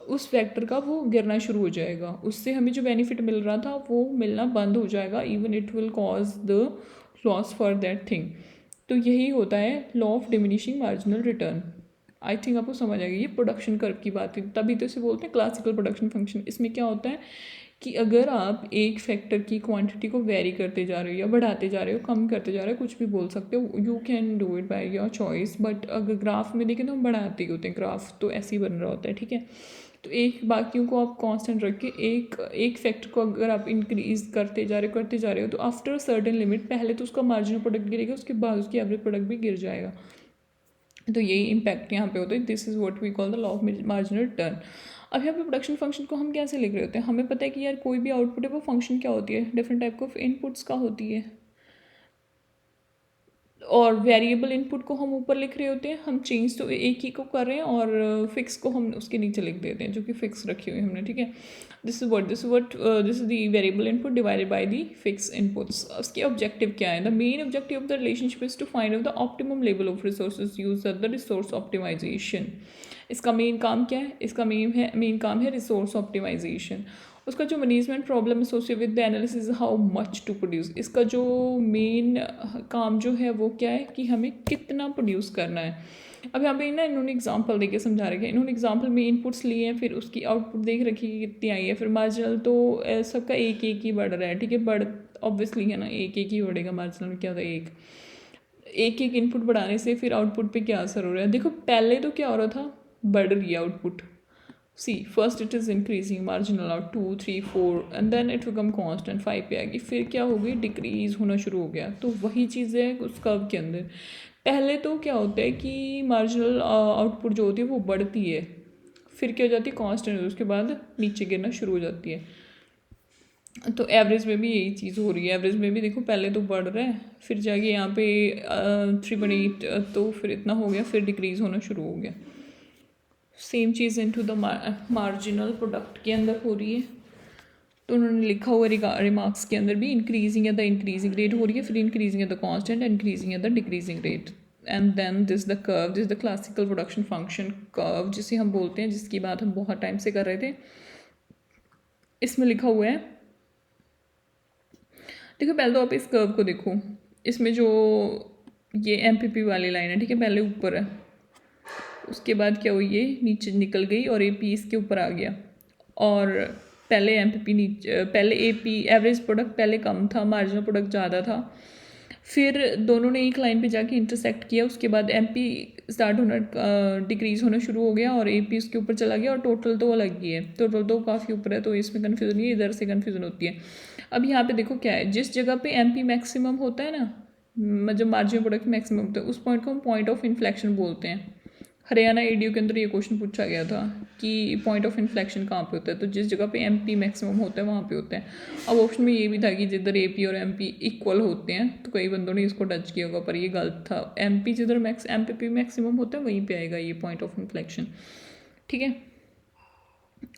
उस फैक्टर का वो गिरना शुरू हो जाएगा, उससे हमें जो बेनिफिट मिल रहा था वो मिलना बंद हो जाएगा, even it will cause the loss for that thing. तो यही होता है law of diminishing marginal return. I think आपको समझ आएगी, ये प्रोडक्शन कर्व की बात है, तभी तो इसे बोलते हैं क्लासिकल प्रोडक्शन फंक्शन। इसमें क्या होता है कि अगर आप एक फैक्टर की क्वांटिटी को वेरी करते जा रहे हो, या बढ़ाते जा रहे हो, कम करते जा रहे हो, कुछ भी बोल सकते हो, you can do it by your choice, but अगर ग्राफ में देखें तो हम बढ़ाते ही होते हैं, ग्राफ तो ऐसे ही बन रहा होता है, ठीक है। तो एक बाकियों को आप कांस्टेंट रख के एक फैक्टर को अगर आप इंक्रीज करते जा रहे हो तो आफ्टर सर्टेन लिमिट, पहले तो उसका मार्जिनल प्रोडक्ट गिरेगा, उसके बाद उसकी एवरेज प्रोडक्ट भी गिर जाएगा। तो यही इम्पैक्ट यहाँ पे होता है, this is what we call the law of marginal return. अब यहाँ पे प्रोडक्शन फंक्शन को हम कैसे लिख रहे होते हैं, हमें पता है कि यार कोई भी आउटपुट है वो फंक्शन क्या होती है, डिफरेंट टाइप ऑफ इनपुट्स का होती है, और वेरिएबल इनपुट को हम ऊपर लिख रहे होते हैं, हम चेंज तो एक ही को कर रहे हैं, और फिक्स को हम उसके नीचे लिख देते हैं जो कि फिक्स रखी हुई हमने, ठीक है। This is the variable input divided by the fix inputs. उसके ऑब्जेक्टिव क्या है, the main objective of the relationship is to find out the optimum level of resources use the resource optimization. इसका मेन काम क्या है, इसका मेन काम है रिसोर्स ऑप्टिमाइजेशन। उसका जो management problem associate with the analysis how much to produce, इसका जो मेन काम जो है वो क्या है कि हमें कितना प्रोड्यूस करना है। अब यहाँ पे ना इन्होंने एग्जांपल देके समझा रखे हैं, इन्होंने एग्जांपल में इनपुट्स लिए हैं, फिर उसकी आउटपुट देख रखी है कितनी आई है, फिर मार्जिनल तो सबका एक एक ही बढ़ रहा है, ठीक है, बढ़ ऑब्वियसली है ना, एक एक ही बढ़ेगा, मार्जिनल में क्या होता है, एक एक इनपुट बढ़ाने से फिर आउटपुट पे क्या असर हो रहा है। देखो पहले तो क्या हो रहा था, बढ़ रही है output, see first it is increasing marginal out 2 3 4 and then it become constant 5 पे आएगी, फिर क्या हो गई, डिक्रीज होना शुरू हो गया। तो वही चीज़ है उस कर्व के अंदर, पहले तो क्या होता है कि मार्जिनल आउटपुट जो होती है वो बढ़ती है, फिर क्या हो जाती है, कांस्टेंट, उसके बाद नीचे गिरना शुरू हो जाती है। तो एवरेज में भी यही चीज़ हो रही है। एवरेज में भी देखो पहले तो बढ़ रहा है, फिर जाके यहाँ पे 3.8 तो फिर इतना हो गया, फिर डिक्रीज़ होना शुरू हो गया। Same cheese into the marginal product के अंदर हो रही है। तो उन्होंने लिखा हुआ रिमार्क्स के अंदर भी increasing at the increasing rate हो रही है, फिर increasing at the constant, increasing at the decreasing rate, and then this the curve, this the classical production function curve जिसे हम बोलते हैं, जिसकी बात हम बहुत टाइम से कर रहे थे। इसमें लिखा हुआ है, देखो पहले तो आप इस कर्व को देखो, इसमें जो ये एमपीपी वाली लाइन है, ठीक है, पहले ऊपर है, उसके बाद क्या हुई, ये नीचे निकल गई और एपी इसके ऊपर आ गया। और पहले एमपीपी नीचे, पहले एपी एवरेज प्रोडक्ट पहले कम था, मार्जिनल प्रोडक्ट ज़्यादा था, फिर दोनों ने एक लाइन पे जाके इंटरसेक्ट किया, उसके बाद एमपी स्टार्ट होना डिक्रीज़ होना शुरू हो गया और एपी उसके ऊपर चला गया, और टोटल तो अलग ही है, टोटल तो काफ़ी ऊपर है, तो इसमें कन्फ्यूज़न नहीं है, इधर से कन्फ्यूज़न होती है। अब यहाँ पे देखो क्या है, जिस जगह पे एमपी मैक्सिमम होता है ना, मतलब मार्जिनल प्रोडक्ट मैक्सिमम होता है, उस पॉइंट को हम पॉइंट ऑफ इन्फ्लेक्शन बोलते हैं। हरियाणा एडीयू के अंदर ये क्वेश्चन पूछा गया था कि पॉइंट ऑफ इन्फ्लेक्शन कहाँ पे होता है, तो जिस जगह पे एमपी मैक्सिमम होता है वहाँ पे होता है। अब ऑप्शन में ये भी था कि जिधर एपी और एमपी इक्वल होते हैं, तो कई बंदों ने इसको टच किया होगा, पर ये गलत था। एमपी जिधर एमपीपी मैक्सिमम होता है वहीं पे आएगा ये पॉइंट ऑफ इन्फ्लेक्शन, ठीक है।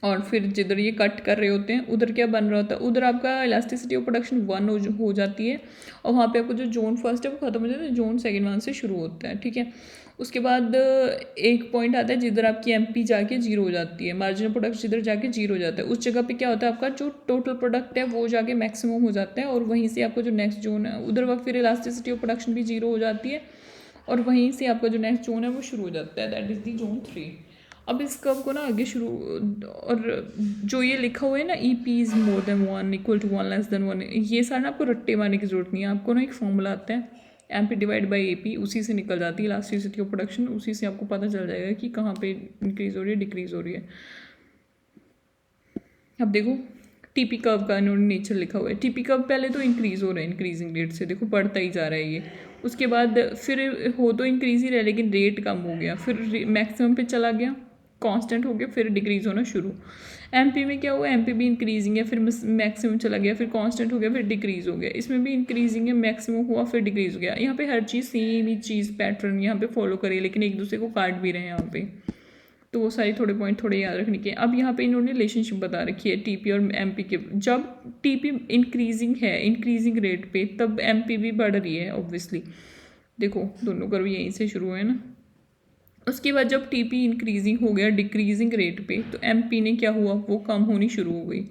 और फिर जिधर ये कट कर रहे होते हैं उधर क्या बन रहा होता है, उधर आपका इलास्टिसिटी ऑफ प्रोडक्शन 1 हो जाती है, और वहाँ पे आपको जो जोन फर्स्ट है वो खत्म हो जाता है, जोन सेकंड वन से शुरू होता है, ठीक है। उसके बाद एक पॉइंट आता है जिधर आपकी एमपी जाके 0 हो जाती है, मार्जिनल प्रोडक्ट जिधर जाके 0 हो जाता है, उस जगह पे क्या होता है, आपका जो टोटल प्रोडक्ट है वो जाके मैक्सिमम हो जाता है, और वहीं से आपका जो नेक्स्ट जोन है उधर फिर इलास्टिसिटी ऑफ प्रोडक्शन भी 0 हो जाती है, और वहीं से आपका जो नेक्स्ट जोन है वो शुरू हो जाता है, दैट इज़ दी जोन 3। अब इस कर्व को ना आगे शुरू, और जो ये लिखा हुआ है ना, E P is more than 1 equal to 1 less than 1, ये सारा ना आपको रट्टे मारने की जरूरत नहीं है, आपको ना एक फॉर्मूला आता है M P divide by A P, उसी से निकल जाती है इलास्टिसिटी ऑफ प्रोडक्शन, उसी से आपको पता चल जाएगा कि कहाँ पे इंक्रीज़ हो रही है, डिक्रीज़ हो रही है। अब देखो टीपी कर्व का इन्होंने नेचर लिखा हुआ है, टीपी कर्व पहले तो इंक्रीज़ हो रहा है, इंक्रीजिंग रेट से देखो बढ़ता ही जा रहा है ये, उसके बाद फिर हो तो इंक्रीज़ ही रहा है लेकिन रेट कम हो गया, फिर मैक्सिमम पे चला गया, कांस्टेंट हो गया, फिर डिक्रीज़ होना शुरू। एमपी में क्या हुआ, एमपी भी इंक्रीजिंग है, फिर मैक्सिमम चला गया, फिर कांस्टेंट हो गया, फिर डिक्रीज़ हो गया, इसमें भी इंक्रीजिंग है, मैक्सिमम हुआ, फिर डिक्रीज़ हो गया। यहाँ पे हर चीज़ सेम ही चीज़ पैटर्न यहाँ पे फॉलो करिए, लेकिन एक दूसरे को काट भी रहे हैं यहाँ पे, तो वो सारी थोड़े पॉइंट थोड़े याद रखने के। अब यहाँ पे इन्होंने रिलेशनशिप बता रखी है टीपी और एमपी के, जब टीपी इंक्रीजिंग है इंक्रीजिंग रेट पे, तब एमपी भी बढ़ रही है ऑब्वियसली, देखो दोनों कर्व यहीं से शुरू है ना। उसके बाद जब टीपी इंक्रीजिंग हो गया डिक्रीजिंग रेट पे, तो एमपी ने क्या हुआ, वो कम होनी शुरू हो गई,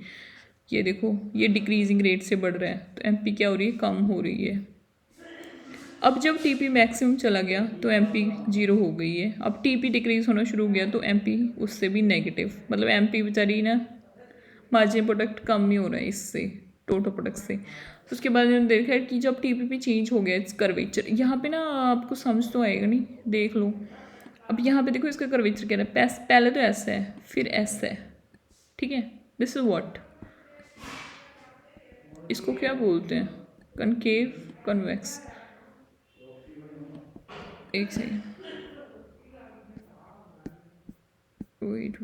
ये देखो ये डिक्रीजिंग रेट से बढ़ रहा है, तो एमपी क्या हो रही है, कम हो रही है। अब जब टीपी मैक्सिमम चला गया तो एमपी 0 हो गई है, अब टीपी डिक्रीज होना शुरू हो गया तो एमपी उससे भी नेगेटिव, मतलब एमपी बेचारी ना मार्जिन प्रोडक्ट कम नहीं हो रहा है इससे, टोटल प्रोडक्ट से। उसके बाद मैंने देखा है कि जब टीपी भी चेंज हो गया इट्स कर्वेचर, यहाँ पे ना आपको समझ तो आएगा नहीं, देख लो। अब यहाँ पे देखो इसका कर्वेचर क्या है, पहले तो ऐसा है फिर ऐसा है, ठीक है, दिस इज व्हाट, इसको क्या बोलते हैं, कनकेव कन्वेक्स, एक second, weight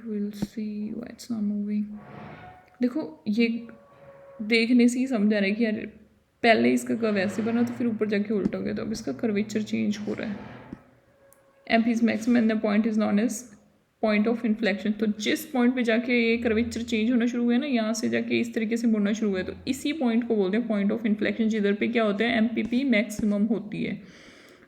will see why it's not moving. देखो ये देखने से ही समझ आ रहा है कि यार पहले इसका कर्व ऐसे बना तो फिर ऊपर जाके उल्टा हो गया, तो अब इसका कर्वेचर चेंज हो रहा है। MP is maximum and the point is known as point of inflection, तो जिस पॉइंट पे जाके ये कर्वेचर चेंज होना शुरू हुआ है ना, यहाँ से जाके इस तरीके से मुड़ना शुरू हुआ है, तो इसी पॉइंट को बोलते हैं पॉइंट ऑफ इन्फ्लेक्शन, जिधर पे क्या होता है एमपीपी मैक्सिमम होती है,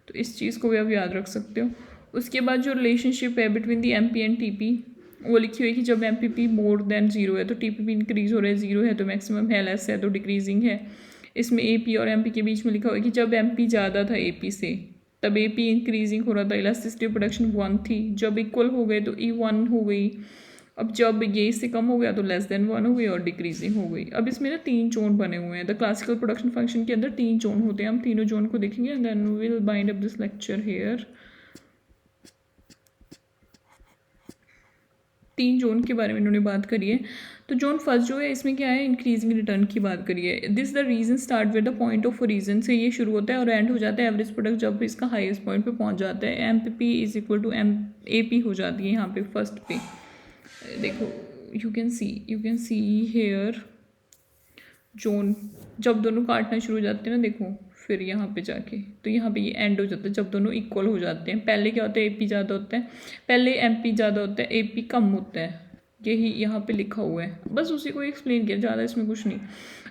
तो इस चीज़ को भी आप याद रख सकते हो। उसके बाद जो रिलेशनशिप है between the MP and TP, वो लिखी हुई है कि जब एमपीपी मोर देन 0 है तो टीपीपी इंक्रीज हो रहा है, 0 है तो मैक्सिमम है, लेस है तो डिक्रीजिंग है। इसमें एपी और एमपी के बीच में लिखा हुआ है कि जब एमपी ज़्यादा था एपी से तब एपी इंक्रीजिंग हो रहा था, इलास्टिसिटी प्रोडक्शन 1 थी, जब इक्वल हो गए तो ई 1 हो गई, अब जब ये इससे कम हो गया तो लेस देन 1 हो गई और डिक्रीजिंग हो गई। अब इसमें ना 3 जोन बने हुए हैं, द क्लासिकल प्रोडक्शन फंक्शन के अंदर 3 जोन होते हैं, हम तीनों जोन को देखेंगे and then we will bind up this lecture here. 3 zone के बारे में इन्होंने बात करी है। तो जोन फर्स्ट जो है इसमें क्या है, इंक्रीजिंग रिटर्न की बात करी है, this the region start with the point of region से ये शुरू होता है और एंड हो जाता है एवरेज प्रोडक्ट जब इसका हाईएस्ट पॉइंट पे पहुंच जाता है, M P P is equal to M A P हो जाती है यहाँ पे फर्स्ट पे, देखो you can see here zone जब दोनों काटना शुरू हो जाते हैं ना, देखो फिर यहाँ पे जाके तो यहाँ पे ये एंड हो जाता है जब दोनों इक्वल हो जाते हैं। पहले क्या होता है, AP ज़्यादा होता है, पहले MP ज़्यादा होता है, AP कम होता है, यही यहाँ पे लिखा हुआ है, बस उसी को एक्सप्लेन किया, ज़्यादा इसमें कुछ नहीं।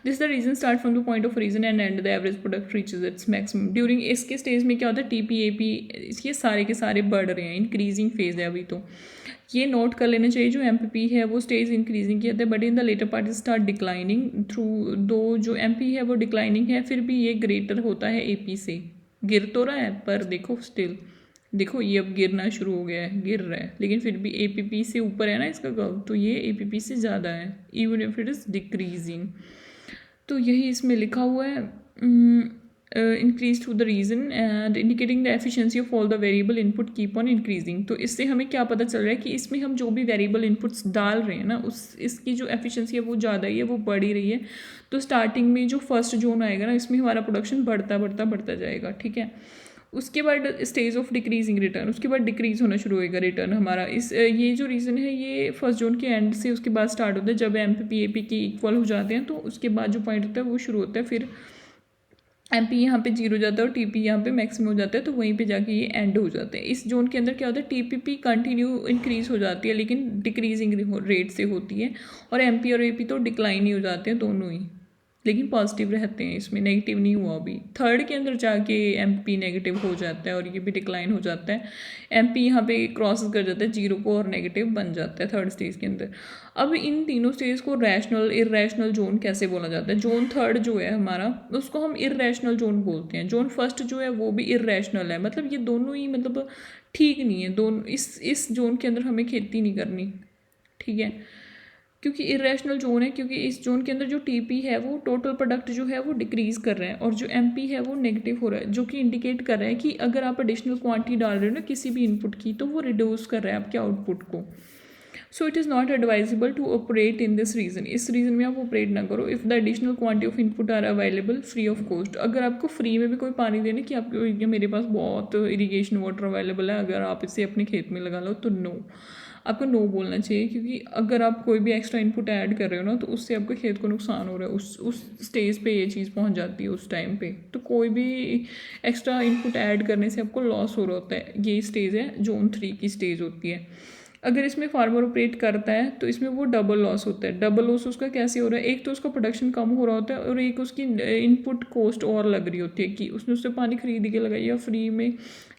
This the region start from the point of region and and the average product reaches its maximum during. इसके स्टेज में क्या होता है, TP AP ये सारे के सारे बढ़ रहे हैं, इंक्रीजिंग फेज है अभी, तो ये नोट कर लेना चाहिए। जो MPP है वो स्टेज इंक्रीजिंग की होता है, but in the latter part start declining through, दो जो MP है वो डिक्लाइनिंग है, फिर भी ये ग्रेटर होता है AP से, गिर तो रहा है पर देखो स्टिल, देखो ये अब गिरना शुरू हो गया है, गिर रहा है, लेकिन फिर भी APP से ऊपर है ना इसका कर्व, तो ये APP से ज़्यादा है even if it is decreasing. तो यही इसमें लिखा हुआ है, increase to the region and indicating the efficiency of all the variable input keep on increasing. तो इससे हमें क्या पता चल रहा है कि इसमें हम जो भी वेरिएबल इनपुट्स डाल रहे हैं ना, उस इसकी जो एफिशिएंसी है वो ज़्यादा ही है, वो बढ़ ही रही है। तो स्टार्टिंग में जो फर्स्ट जोन आएगा ना, इसमें हमारा प्रोडक्शन बढ़ता जाएगा, ठीक है। उसके बाद स्टेज ऑफ डिक्रीजिंग रिटर्न, उसके बाद डिक्रीज होना शुरू होएगा रिटर्न हमारा। इस ये जो रीज़न है ये फर्स्ट जोन के एंड से उसके बाद स्टार्ट होता है, जब MPP AP के इक्वल हो जाते हैं तो उसके बाद जो पॉइंट होता है वो शुरू होता है, फिर MP यहाँ पे 0 जाता है और TP यहाँ पे मैक्सिमम हो जाता है, तो वहीं पे जाके ये एंड हो जाते हैं। इस जोन के अंदर क्या होता है, TPP कंटिन्यू इंक्रीज हो जाती है लेकिन डिक्रीजिंग रेट से होती है, और MP और AP तो डिक्लाइन ही हो जाते हैं दोनों ही, लेकिन पॉजिटिव रहते हैं, इसमें नेगेटिव नहीं हुआ अभी। थर्ड के अंदर जाके MP नेगेटिव हो जाता है और ये भी डिक्लाइन हो जाता है। MP यहाँ पे क्रॉस कर जाता है 0 को और नेगेटिव बन जाता है थर्ड स्टेज के अंदर। अब इन तीनों स्टेज को रैशनल इररेशनल जोन कैसे बोला जाता है। जोन थर्ड जो है हमारा, उसको हम इररेशनल जोन बोलते हैं। जोन फर्स्ट जो है वो भी इररेशनल है, मतलब ये दोनों ही मतलब ठीक नहीं है, दोनों इस जोन के अंदर हमें खेती नहीं करनी, ठीक है, क्योंकि इरेशनल जोन है, क्योंकि इस जोन के अंदर जो TP है वो टोटल प्रोडक्ट जो है वो डिक्रीज़ कर रहा है, और जो MP है वो नेगेटिव हो रहा है, जो कि इंडिकेट कर रहा है कि अगर आप एडिशनल क्वांटिटी डाल रहे हो ना किसी भी इनपुट की, तो वो रिड्यूस कर रहा है आपके आउटपुट को। So it is not advisable to operate in this region, इस रीजन में आप ऑपरेट ना करो। If the additional quantity of input are available free of cost, अगर आपको फ्री में भी कोई पानी देने कि आपको मेरे पास बहुत इरीगेशन वाटर अवेलेबल है, अगर आप इसे अपने खेत में लगा लो, तो नो, आपको नो बोलना चाहिए, क्योंकि अगर आप कोई भी एक्स्ट्रा इनपुट ऐड कर रहे हो ना, तो उससे आपके खेत को नुकसान हो रहा है। उस स्टेज पे ये चीज़ पहुंच जाती है उस टाइम पे, तो कोई भी एक्स्ट्रा इनपुट ऐड करने से आपको लॉस हो रहा होता है। ये स्टेज है जोन 3 की स्टेज होती है। अगर इसमें फार्मर ऑपरेट करता है तो इसमें वो डबल लॉस होता है। डबल लॉस उसका कैसे हो रहा है, एक तो उसका प्रोडक्शन कम हो रहा होता है, और एक उसकी इनपुट कॉस्ट और लग रही होती है कि उसने उससे पानी खरीद के लगाई या फ्री में,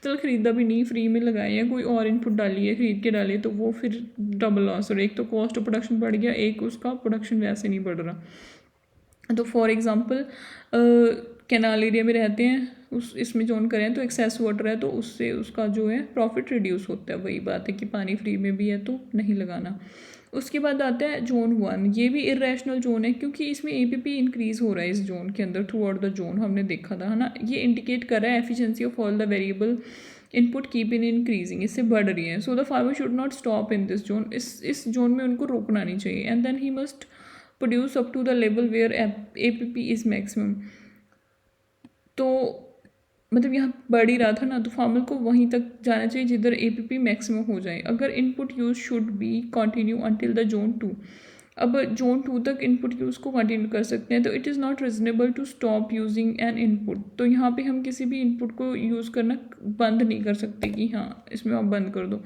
चलो खरीदा भी नहीं, फ्री में लगाए या कोई और इनपुट डाली है खरीद के डाली है, तो वो फिर डबल लॉस हो रहा है। एक तो कॉस्ट ऑफ प्रोडक्शन बढ़ गया, एक उसका प्रोडक्शन वैसे नहीं बढ़ रहा। तो फॉर एग्ज़ाम्पल कैनाल एरिया में रहते हैं, उस इसमें जोन करें तो एक्सेस वाटर है, तो उससे उसका जो है प्रॉफिट रिड्यूस होता है। वही बात है कि पानी फ्री में भी है तो नहीं लगाना। उसके बाद आता है जोन 1, ये भी इरेशनल जोन है, क्योंकि इसमें APP इंक्रीज़ हो रहा है इस जोन के अंदर थ्रू आउट द जोन, हमने देखा था है ना। ये इंडिकेट कर रहा है efficiency of all the variable input keep in increasing, इससे बढ़ रही है। So the farmer should not stop in this zone, इस जोन में उनको रोकना नहीं चाहिए। And then he must produce up to the level where APP is maximum. तो मतलब यहाँ बढ़ ही रहा था ना, तो फार्मर को वहीं तक जाना चाहिए जिधर APP मैक्सिमम हो जाए। अगर input use should be continue until the zone 2, अब जोन 2 तक इनपुट यूज़ को कंटिन्यू कर सकते हैं, तो it is not reasonable to stop using an input. तो यहाँ पे हम किसी भी इनपुट को यूज़ करना बंद नहीं कर सकते कि हाँ इसमें आप बंद कर दो,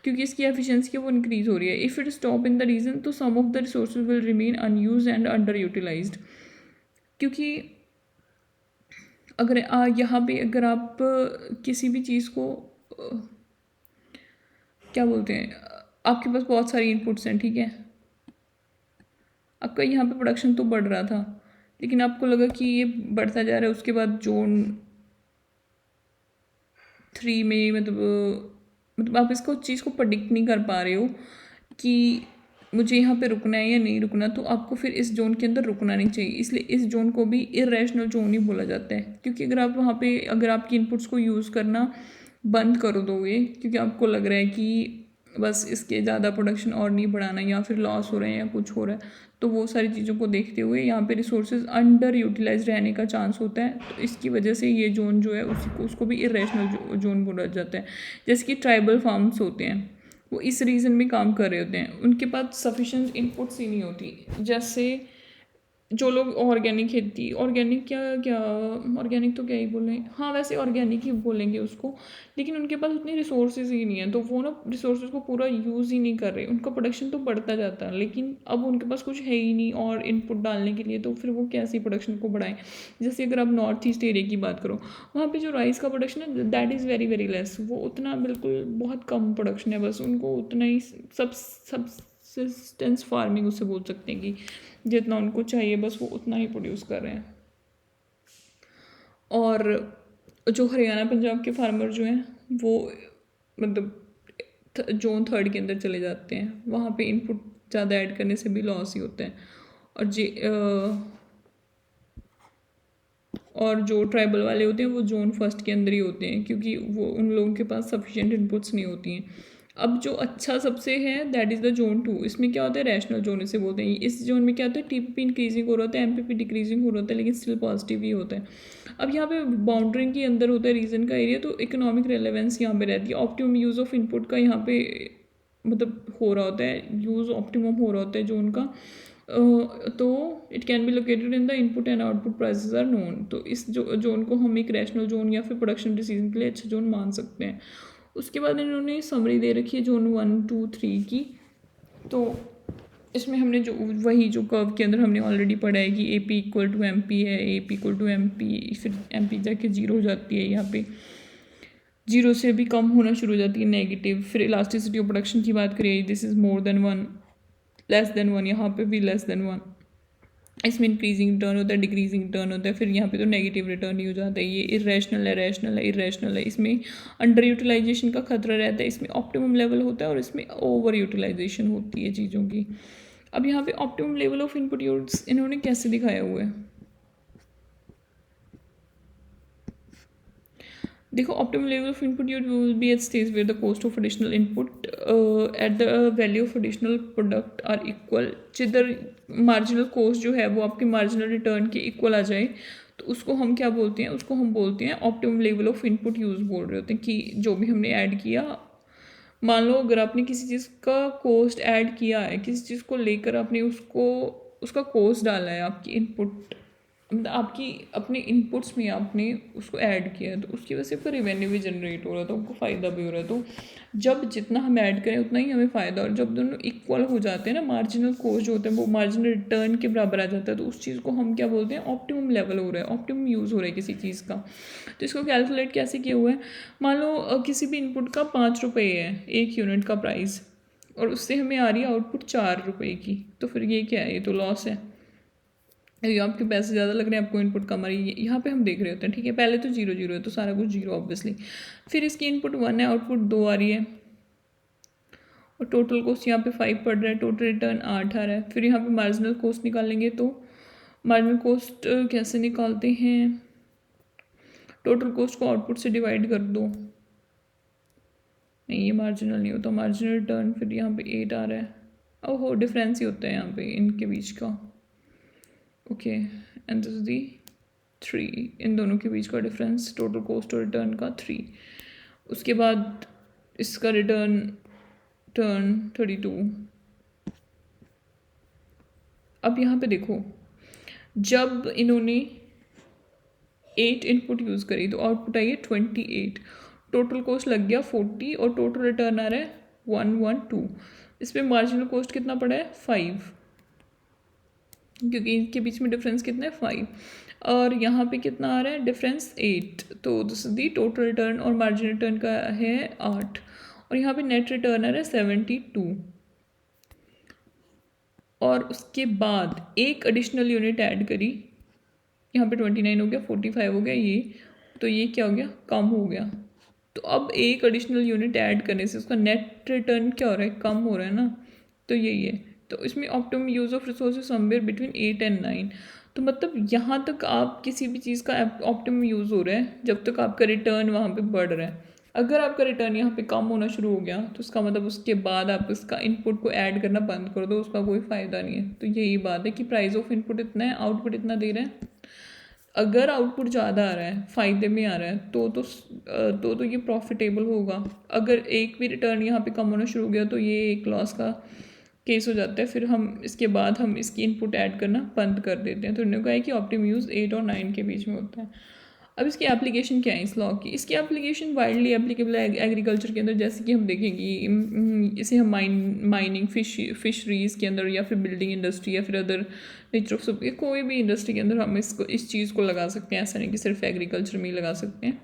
क्योंकि इसकी एफिशिएंसी वो इंक्रीज़ हो रही है। If it stop in the region, तो some of the resources will remain unused and underutilized. क्योंकि अगर यहाँ पे अगर आप किसी भी चीज़ को क्या बोलते हैं, आपके पास बहुत सारी इनपुट्स हैं, ठीक है, आपका यहाँ पे प्रोडक्शन तो बढ़ रहा था, लेकिन आपको लगा कि ये बढ़ता जा रहा है, उसके बाद जोन 3 में मतलब आप इसको चीज़ को प्रेडिक्ट नहीं कर पा रहे हो कि मुझे यहाँ पे रुकना है या नहीं रुकना, तो आपको फिर इस जोन के अंदर रुकना नहीं चाहिए। इसलिए इस जोन को भी इरेशनल जोन ही बोला जाता है, क्योंकि अगर आप वहाँ पे अगर आपकी इनपुट्स को यूज़ करना बंद कर दोगे, क्योंकि आपको लग रहा है कि बस इसके ज़्यादा प्रोडक्शन और नहीं बढ़ाना, या फिर लॉस हो रहे हैं या कुछ हो रहा है, तो वो सारी चीज़ों को देखते हुए यहाँ पे रिसोर्सेज अंडर यूटिलाइज रहने का चांस होता है। तो इसकी वजह से ये जोन जो है उसको भी इरेशनल जोन बोला जाता है। जैसे कि ट्राइबल फार्म्स होते हैं, वो इस रीज़न में काम कर रहे होते हैं, उनके पास सफिशेंट इनपुट्स ही नहीं होती। जैसे जो लोग ऑर्गेनिक खेती, ऑर्गेनिक क्या क्या, ऑर्गेनिक तो क्या ही बोलें, हाँ वैसे ऑर्गेनिक ही बोलेंगे उसको, लेकिन उनके पास उतनी रिसोर्सेज ही नहीं है, तो वो ना रिसोर्सेज को पूरा यूज़ ही नहीं कर रहे। उनका प्रोडक्शन तो बढ़ता जाता है, लेकिन अब उनके पास कुछ है ही नहीं और इनपुट डालने के लिए, तो फिर वो कैसे प्रोडक्शन को बढ़ाएं। जैसे अगर आप नॉर्थ ईस्ट एरिया की बात करो, वहाँ पर जो राइस का प्रोडक्शन है that is very very less, वो उतना बिल्कुल बहुत कम प्रोडक्शन है, बस उनको उतना ही सब्सिस्टेंस फार्मिंग उससे बोल सकते हैं कि जितना उनको चाहिए बस वो उतना ही प्रोड्यूस कर रहे हैं। और जो हरियाणा पंजाब के फार्मर जो हैं वो मतलब जोन थर्ड के अंदर चले जाते हैं, वहाँ पे इनपुट ज़्यादा ऐड करने से भी लॉस ही होता है। और और जो ट्राइबल वाले होते हैं वो जोन फर्स्ट के अंदर ही होते हैं, क्योंकि वो उन लोगों के पास सफिशिएंट इनपुट्स नहीं होती हैं। अब जो अच्छा सबसे है दैट इज़ द जोन 2। इसमें क्या होता है, रैशनल जोन इसे बोलते हैं। इस जोन में क्या होता है, टीपीपी इंक्रीजिंग हो रहा होता है, एमपीपी डिक्रीजिंग हो रहा होता है, लेकिन स्टिल पॉजिटिव ही होता है। अब यहाँ पे बाउंड्रिंग के अंदर होता है रीजन का एरिया, तो इकोनॉमिक रेलेवेंस यहाँ पे रहती है। ऑप्टिमम यूज़ ऑफ इनपुट का यहाँ पे मतलब हो रहा होता है, यूज़ ऑप्टिमम हो रहा होता है जोन का। तो it can be located in the input and output prices are known. तो इस जोन को हम एक रैशनल जोन या फिर प्रोडक्शन डिसीजन के लिए अच्छा जोन मान सकते हैं। उसके बाद इन्होंने समरी दे रखी है जोन 1 2 3 की। तो इसमें हमने जो वही जो कर्व के अंदर हमने ऑलरेडी पढ़ा है कि A P equal to M P है, A P equal to M P, फिर एम पी जाके जीरो हो जाती है, यहाँ पे जीरो से भी कम होना शुरू हो जाती है नेगेटिव। फिर इलास्टिसिटी ऑफ प्रोडक्शन की बात करिए, this is more than 1 less than 1, यहाँ पे भी लेस देन 1। इसमें इंक्रीजिंग रिटर्न होता है, डिक्रीजिंग रिटर्न होता है, फिर यहाँ पे तो नेगेटिव रिटर्न ही हो जाता है। ये इरेशनल है, रैशनल है, इरेशनल है। इसमें अंडर यूटिलाइजेशन का खतरा रहता है, इसमें ऑप्टिमम लेवल होता है और इसमें ओवर यूटिलाइजेशन होती है चीज़ों की। अब यहाँ पे optimum level of input use इन्होंने कैसे दिखाया हुआ है, देखो optimal level of input yield will be at stage where the cost of additional input at the value of additional product are equal। जिधर मार्जिनल कॉस्ट जो है वो आपके मार्जिनल रिटर्न के इक्वल आ जाए, तो उसको हम क्या बोलते हैं, उसको हम बोलते हैं optimum level of input use बोल रहे होते हैं। कि जो भी हमने ऐड किया, मान लो अगर आपने किसी चीज़ का कॉस्ट ऐड किया है, किसी चीज़ को लेकर आपने उसको उसका कॉस्ट डाला है, आपकी इनपुट मतलब आपकी अपने इनपुट्स में आपने उसको ऐड किया है, तो उसकी वजह से आपका रेवेन्यू भी जनरेट हो रहा है, तो हमको फ़ायदा भी हो रहा है। तो जब जितना हम ऐड करें उतना ही हमें फ़ायदा, और जब दोनों इक्वल हो जाते हैं ना, मार्जिनल कॉस्ट जो होता है वो मार्जिनल रिटर्न के बराबर आ जाता है, तो उस चीज़ को हम क्या बोलते हैं, ऑप्टिमम लेवल हो रहा है, ऑप्टिमम यूज़ हो रहा है किसी चीज़ का। तो इसको कैलकुलेट कैसे किया हुआ है, मान लो किसी भी इनपुट का 5 रुपये है एक यूनिट का प्राइस, और उससे हमें आ रही है आउटपुट 4 रुपये की, तो फिर ये क्या है, ये तो लॉस है। ये आपके पैसे ज़्यादा लग रहे हैं, आपको इनपुट कम आ रही है, यहाँ पे हम देख रहे होते हैं। ठीक है, पहले तो जीरो जीरो है तो सारा कुछ जीरो ऑब्वियसली। फिर इसकी इनपुट 1 है, आउटपुट 2 आ रही है, और टोटल कॉस्ट यहाँ पे 5 पड़ रहा है, टोटल रिटर्न 8 आ रहा है। फिर यहाँ पे मार्जिनल कॉस्ट निकालेंगे, तो मार्जिनल कॉस्ट कैसे निकालते हैं, टोटल कॉस्ट को आउटपुट से डिवाइड कर दो। नहीं, ये मार्जिनल नहीं होता, मार्जिनल रिटर्न फिर यहाँ पे 8 आ रहा है। ओहो, डिफरेंस ही होता है यहाँ पे इनके बीच का। Okay, and this is the 3, इन दोनों के बीच का डिफरेंस, टोटल कॉस्ट और रिटर्न का 3। उसके बाद इसका रिटर्न टर्न 32। अब यहाँ पे देखो, जब इन्होंने 8 इनपुट यूज़ करी तो आउटपुट आई है 28, टोटल कॉस्ट लग गया 40 और टोटल रिटर्न आ रहा है 112। इसमें मार्जिनल कॉस्ट कितना पड़ा है 5, क्योंकि इनके बीच में डिफरेंस कितना है 5, और यहाँ पे कितना आ रहा है डिफरेंस 8। तो this is the total return, और मार्जिन रिटर्न का है 8, और यहाँ पे नेट रिटर्न आ रहा है 72। और उसके बाद एक एडिशनल यूनिट ऐड करी, यहाँ पे 29 हो गया, 45 हो गया, ये तो ये क्या हो गया, कम हो गया। तो अब एक एडिशनल यूनिट ऐड करने से उसका नेट रिटर्न क्या हो रहा है, कम हो रहा है ना, तो यही है। तो इसमें optimum use of resources somewhere between 8 and 9। तो मतलब यहाँ तक आप किसी भी चीज़ का ऑप्टिमम यूज़ हो रहा है जब तक आपका रिटर्न वहाँ पे बढ़ रहा है। अगर आपका रिटर्न यहाँ पे कम होना शुरू हो गया तो उसका मतलब उसके बाद आप इसका इनपुट को ऐड करना बंद कर दो, उसका कोई फ़ायदा नहीं है। तो यही बात है कि प्राइस ऑफ इनपुट इतना है, आउटपुट इतना दे रहे हैं। अगर आउटपुट ज़्यादा आ रहा है, फ़ायदे में आ रहा है, तो ये प्रॉफिटेबल होगा। अगर एक भी रिटर्न यहाँ पे कम होना शुरू हो गया तो ये एक लॉस का केस हो जाता है, फिर हम इसके बाद हम इसकी इनपुट ऐड करना बंद कर देते हैं। तो उन्होंने कहा है कि ऑप्टिमम यूज़ 8 और 9 के बीच में होता है। अब इसकी एप्लीकेशन क्या है इस लॉ की? इसकी एप्लीकेशन वाइडली एप्लीकेबल है एग्रीकल्चर के अंदर, जैसे कि हम देखेंगे इसे हम माइनिंग, फिशरीज़ के अंदर, या फिर बिल्डिंग इंडस्ट्री, या फिर अदर नेचर ऑफ सब, कोई भी इंडस्ट्री के अंदर हम इस चीज़ को लगा सकते हैं। ऐसा नहीं कि सिर्फ एग्रीकल्चर में ही लगा सकते हैं।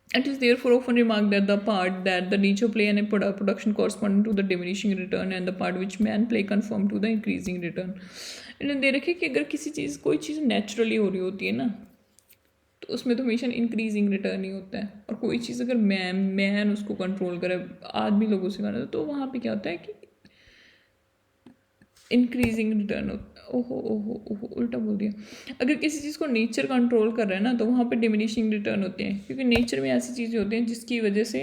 It is therefore often remarked that the part that the nature play in a production corresponding to the diminishing return and the part which man play conform to the increasing return. इन्हें दे रखे कि अगर किसी चीज़, कोई चीज़ नेचुरली हो रही होती है ना, तो उसमें तो हमेशा इंक्रीजिंग रिटर्न ही होता है। और कोई चीज़ अगर मैन उसको कंट्रोल करे, आदमी लोगों से करना, तो वहाँ पे क्या होता है कि इंक्रीजिंग रिटर्न होता है। ओहो ओहो ओहो, उल्टा बोल दिया। अगर किसी चीज़ को नेचर कंट्रोल कर रहा है ना, तो वहाँ पे डिमिनिशिंग रिटर्न होते हैं, क्योंकि नेचर में ऐसी चीज़ें होती हैं जिसकी वजह से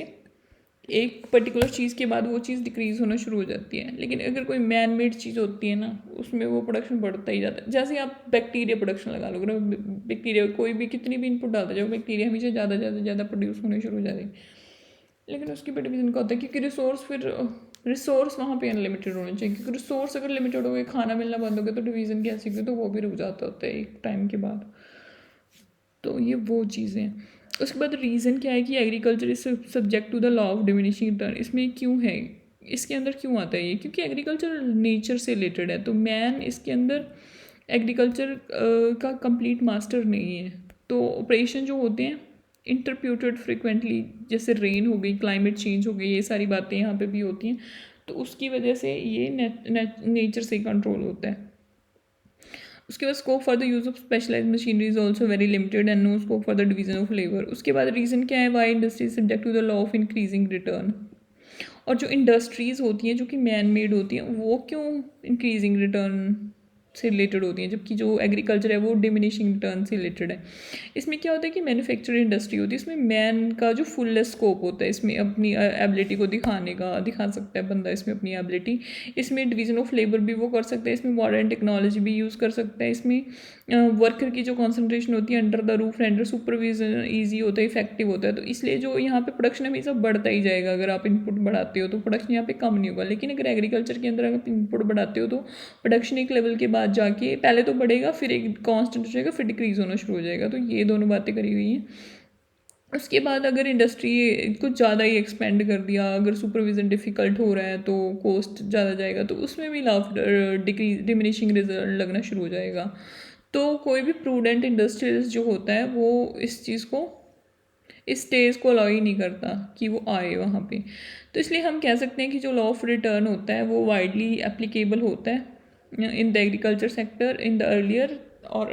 एक पर्टिकुलर चीज़ के बाद वो चीज़ डिक्रीज़ होना शुरू हो जाती है। लेकिन अगर कोई मैन मेड चीज़ होती है ना, उसमें वो प्रोडक्शन बढ़ता ही जाता है। जैसे आप बैक्टीरिया प्रोडक्शन लगा लो, अगर बैक्टीरिया कोई भी कितनी भी इनपुट डालते जाओ, बैक्टीरिया हमेशा ज़्यादा प्रोड्यूस होने शुरू हो जाते हैं। लेकिन उसकी बड़ी रीज़न का होता है क्योंकि रिसोर्स वहाँ पे अनलिमिटेड होने चाहिए, क्योंकि रिसोर्स अगर लिमिटेड हो गए, खाना मिलना बंद हो गया, तो डिवीज़न कैसे होगी, तो वो भी रुक जाता होता है एक टाइम के बाद। तो ये वो चीज़ें। उसके बाद रीज़न क्या है कि agriculture is subject to the law of diminishing return. इसमें क्यों है, इसके अंदर क्यों आता है ये? क्योंकि एग्रीकल्चर नेचर से रिलेटेड है, तो मैन इसके अंदर एग्रीकल्चर का कंप्लीट मास्टर नहीं है। तो ऑपरेशन जो होते हैं इंटरप्यूटेड फ्रिक्वेंटली, जैसे रेन हो गई, क्लाइमेट चेंज हो गई, ये सारी बातें यहाँ पे भी होती हैं। तो उसकी वजह से ये नेचर से कंट्रोल होता है। उसके बाद scope for the use of specialise machinery is also very limited and no scope for the division of labour. उसके बाद रीज़न क्या है, why industry is subject to the law of increasing return. और जो इंडस्ट्रीज़ होती हैं जो कि मैन मेड होती हैं, वो क्यों इंक्रीजिंग रिटर्न से रिलेटेड होती हैं, जबकि जो एग्रीकल्चर है वो डिमिनिशिंग रिटर्न से रिलेटेड है। इसमें क्या होता है कि मैन्युफैक्चरिंग इंडस्ट्री होती है, इसमें मैन का जो फुलेस्ट स्कोप होता है, इसमें अपनी एबिलिटी को दिखा सकता है बंदा, इसमें अपनी एबिलिटी। इसमें डिवीजन ऑफ लेबर भी वो कर सकता है, इसमें मॉडर्न टेक्नोलॉजी भी यूज़ कर सकता है। इसमें वर्कर की जो कॉन्सेंट्रेशन होती है under the roof under supervision easy होता है, इफेक्टिव होता है। तो इसलिए जो यहाँ पे प्रोडक्शन हमेशा बढ़ता ही जाएगा। अगर आप इनपुट बढ़ाते हो तो प्रोडक्शन यहाँ पे कम नहीं होगा। लेकिन अगर एग्रीकल्चर के अंदर अगर इनपुट बढ़ाते हो तो प्रोडक्शन एक लेवल के बाद जाके पहले तो बढ़ेगा, फिर एक कांस्टेंट हो जाएगा, फिर डिक्रीज होना शुरू हो जाएगा। तो ये दोनों बातें करी हुई हैं। उसके बाद अगर इंडस्ट्री कुछ ज़्यादा ही एक्सपेंड कर दिया, अगर सुपरविजन डिफ़िकल्ट हो रहा है तो कॉस्ट ज़्यादा जाएगा, तो उसमें भी लॉ ऑफ डिमिनिशिंग रिजल्ट लगना शुरू हो जाएगा। तो कोई भी प्रूडेंट इंडस्ट्रियलिस्ट जो होता है वो इस चीज़ को, इस स्टेज को अलाउ ही नहीं करता कि वो आए वहाँ पे। तो इसलिए हम कह सकते हैं कि जो लॉ ऑफ रिटर्न होता है वो वाइडली एप्लीकेबल होता है in the agriculture sector in the earlier, और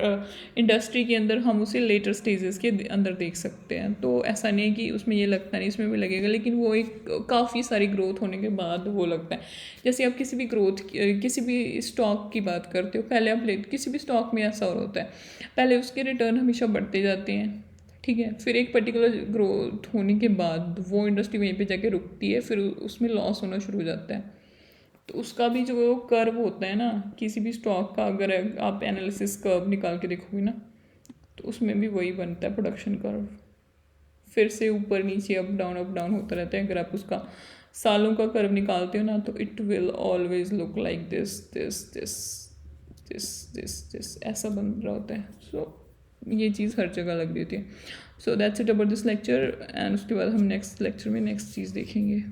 इंडस्ट्री के अंदर हम उसे लेटर स्टेजेस के अंदर देख सकते हैं। तो ऐसा नहीं है कि उसमें ये लगता नहीं, इसमें भी लगेगा, लेकिन वो एक काफ़ी सारी ग्रोथ होने के बाद वो लगता है। जैसे आप किसी भी किसी भी स्टॉक की बात करते हो, पहले आप किसी भी स्टॉक में ऐसा होता है, पहले उसके रिटर्न हमेशा बढ़ते जाते हैं, ठीक है, फिर एक पर्टिकुलर ग्रोथ होने के बाद वो इंडस्ट्री वहीं पे जाके रुकती है, फिर उसमें लॉस होना शुरू हो जाता है। तो उसका भी जो कर्व होता है ना किसी भी स्टॉक का, अगर आप एनालिसिस कर्व निकाल के देखोगे ना, तो उसमें भी वही बनता है प्रोडक्शन कर्व, फिर से ऊपर नीचे अप डाउन होता रहता है। अगर आप उसका सालों का कर्व निकालते हो ना, तो it will always look like this this this this this this, ऐसा बन रहा होता है। सो ये चीज़ हर जगह लग रही होती है। So that's it about this lecture, and उसके बाद हम नेक्स्ट लेक्चर में नेक्स्ट चीज़ देखेंगे।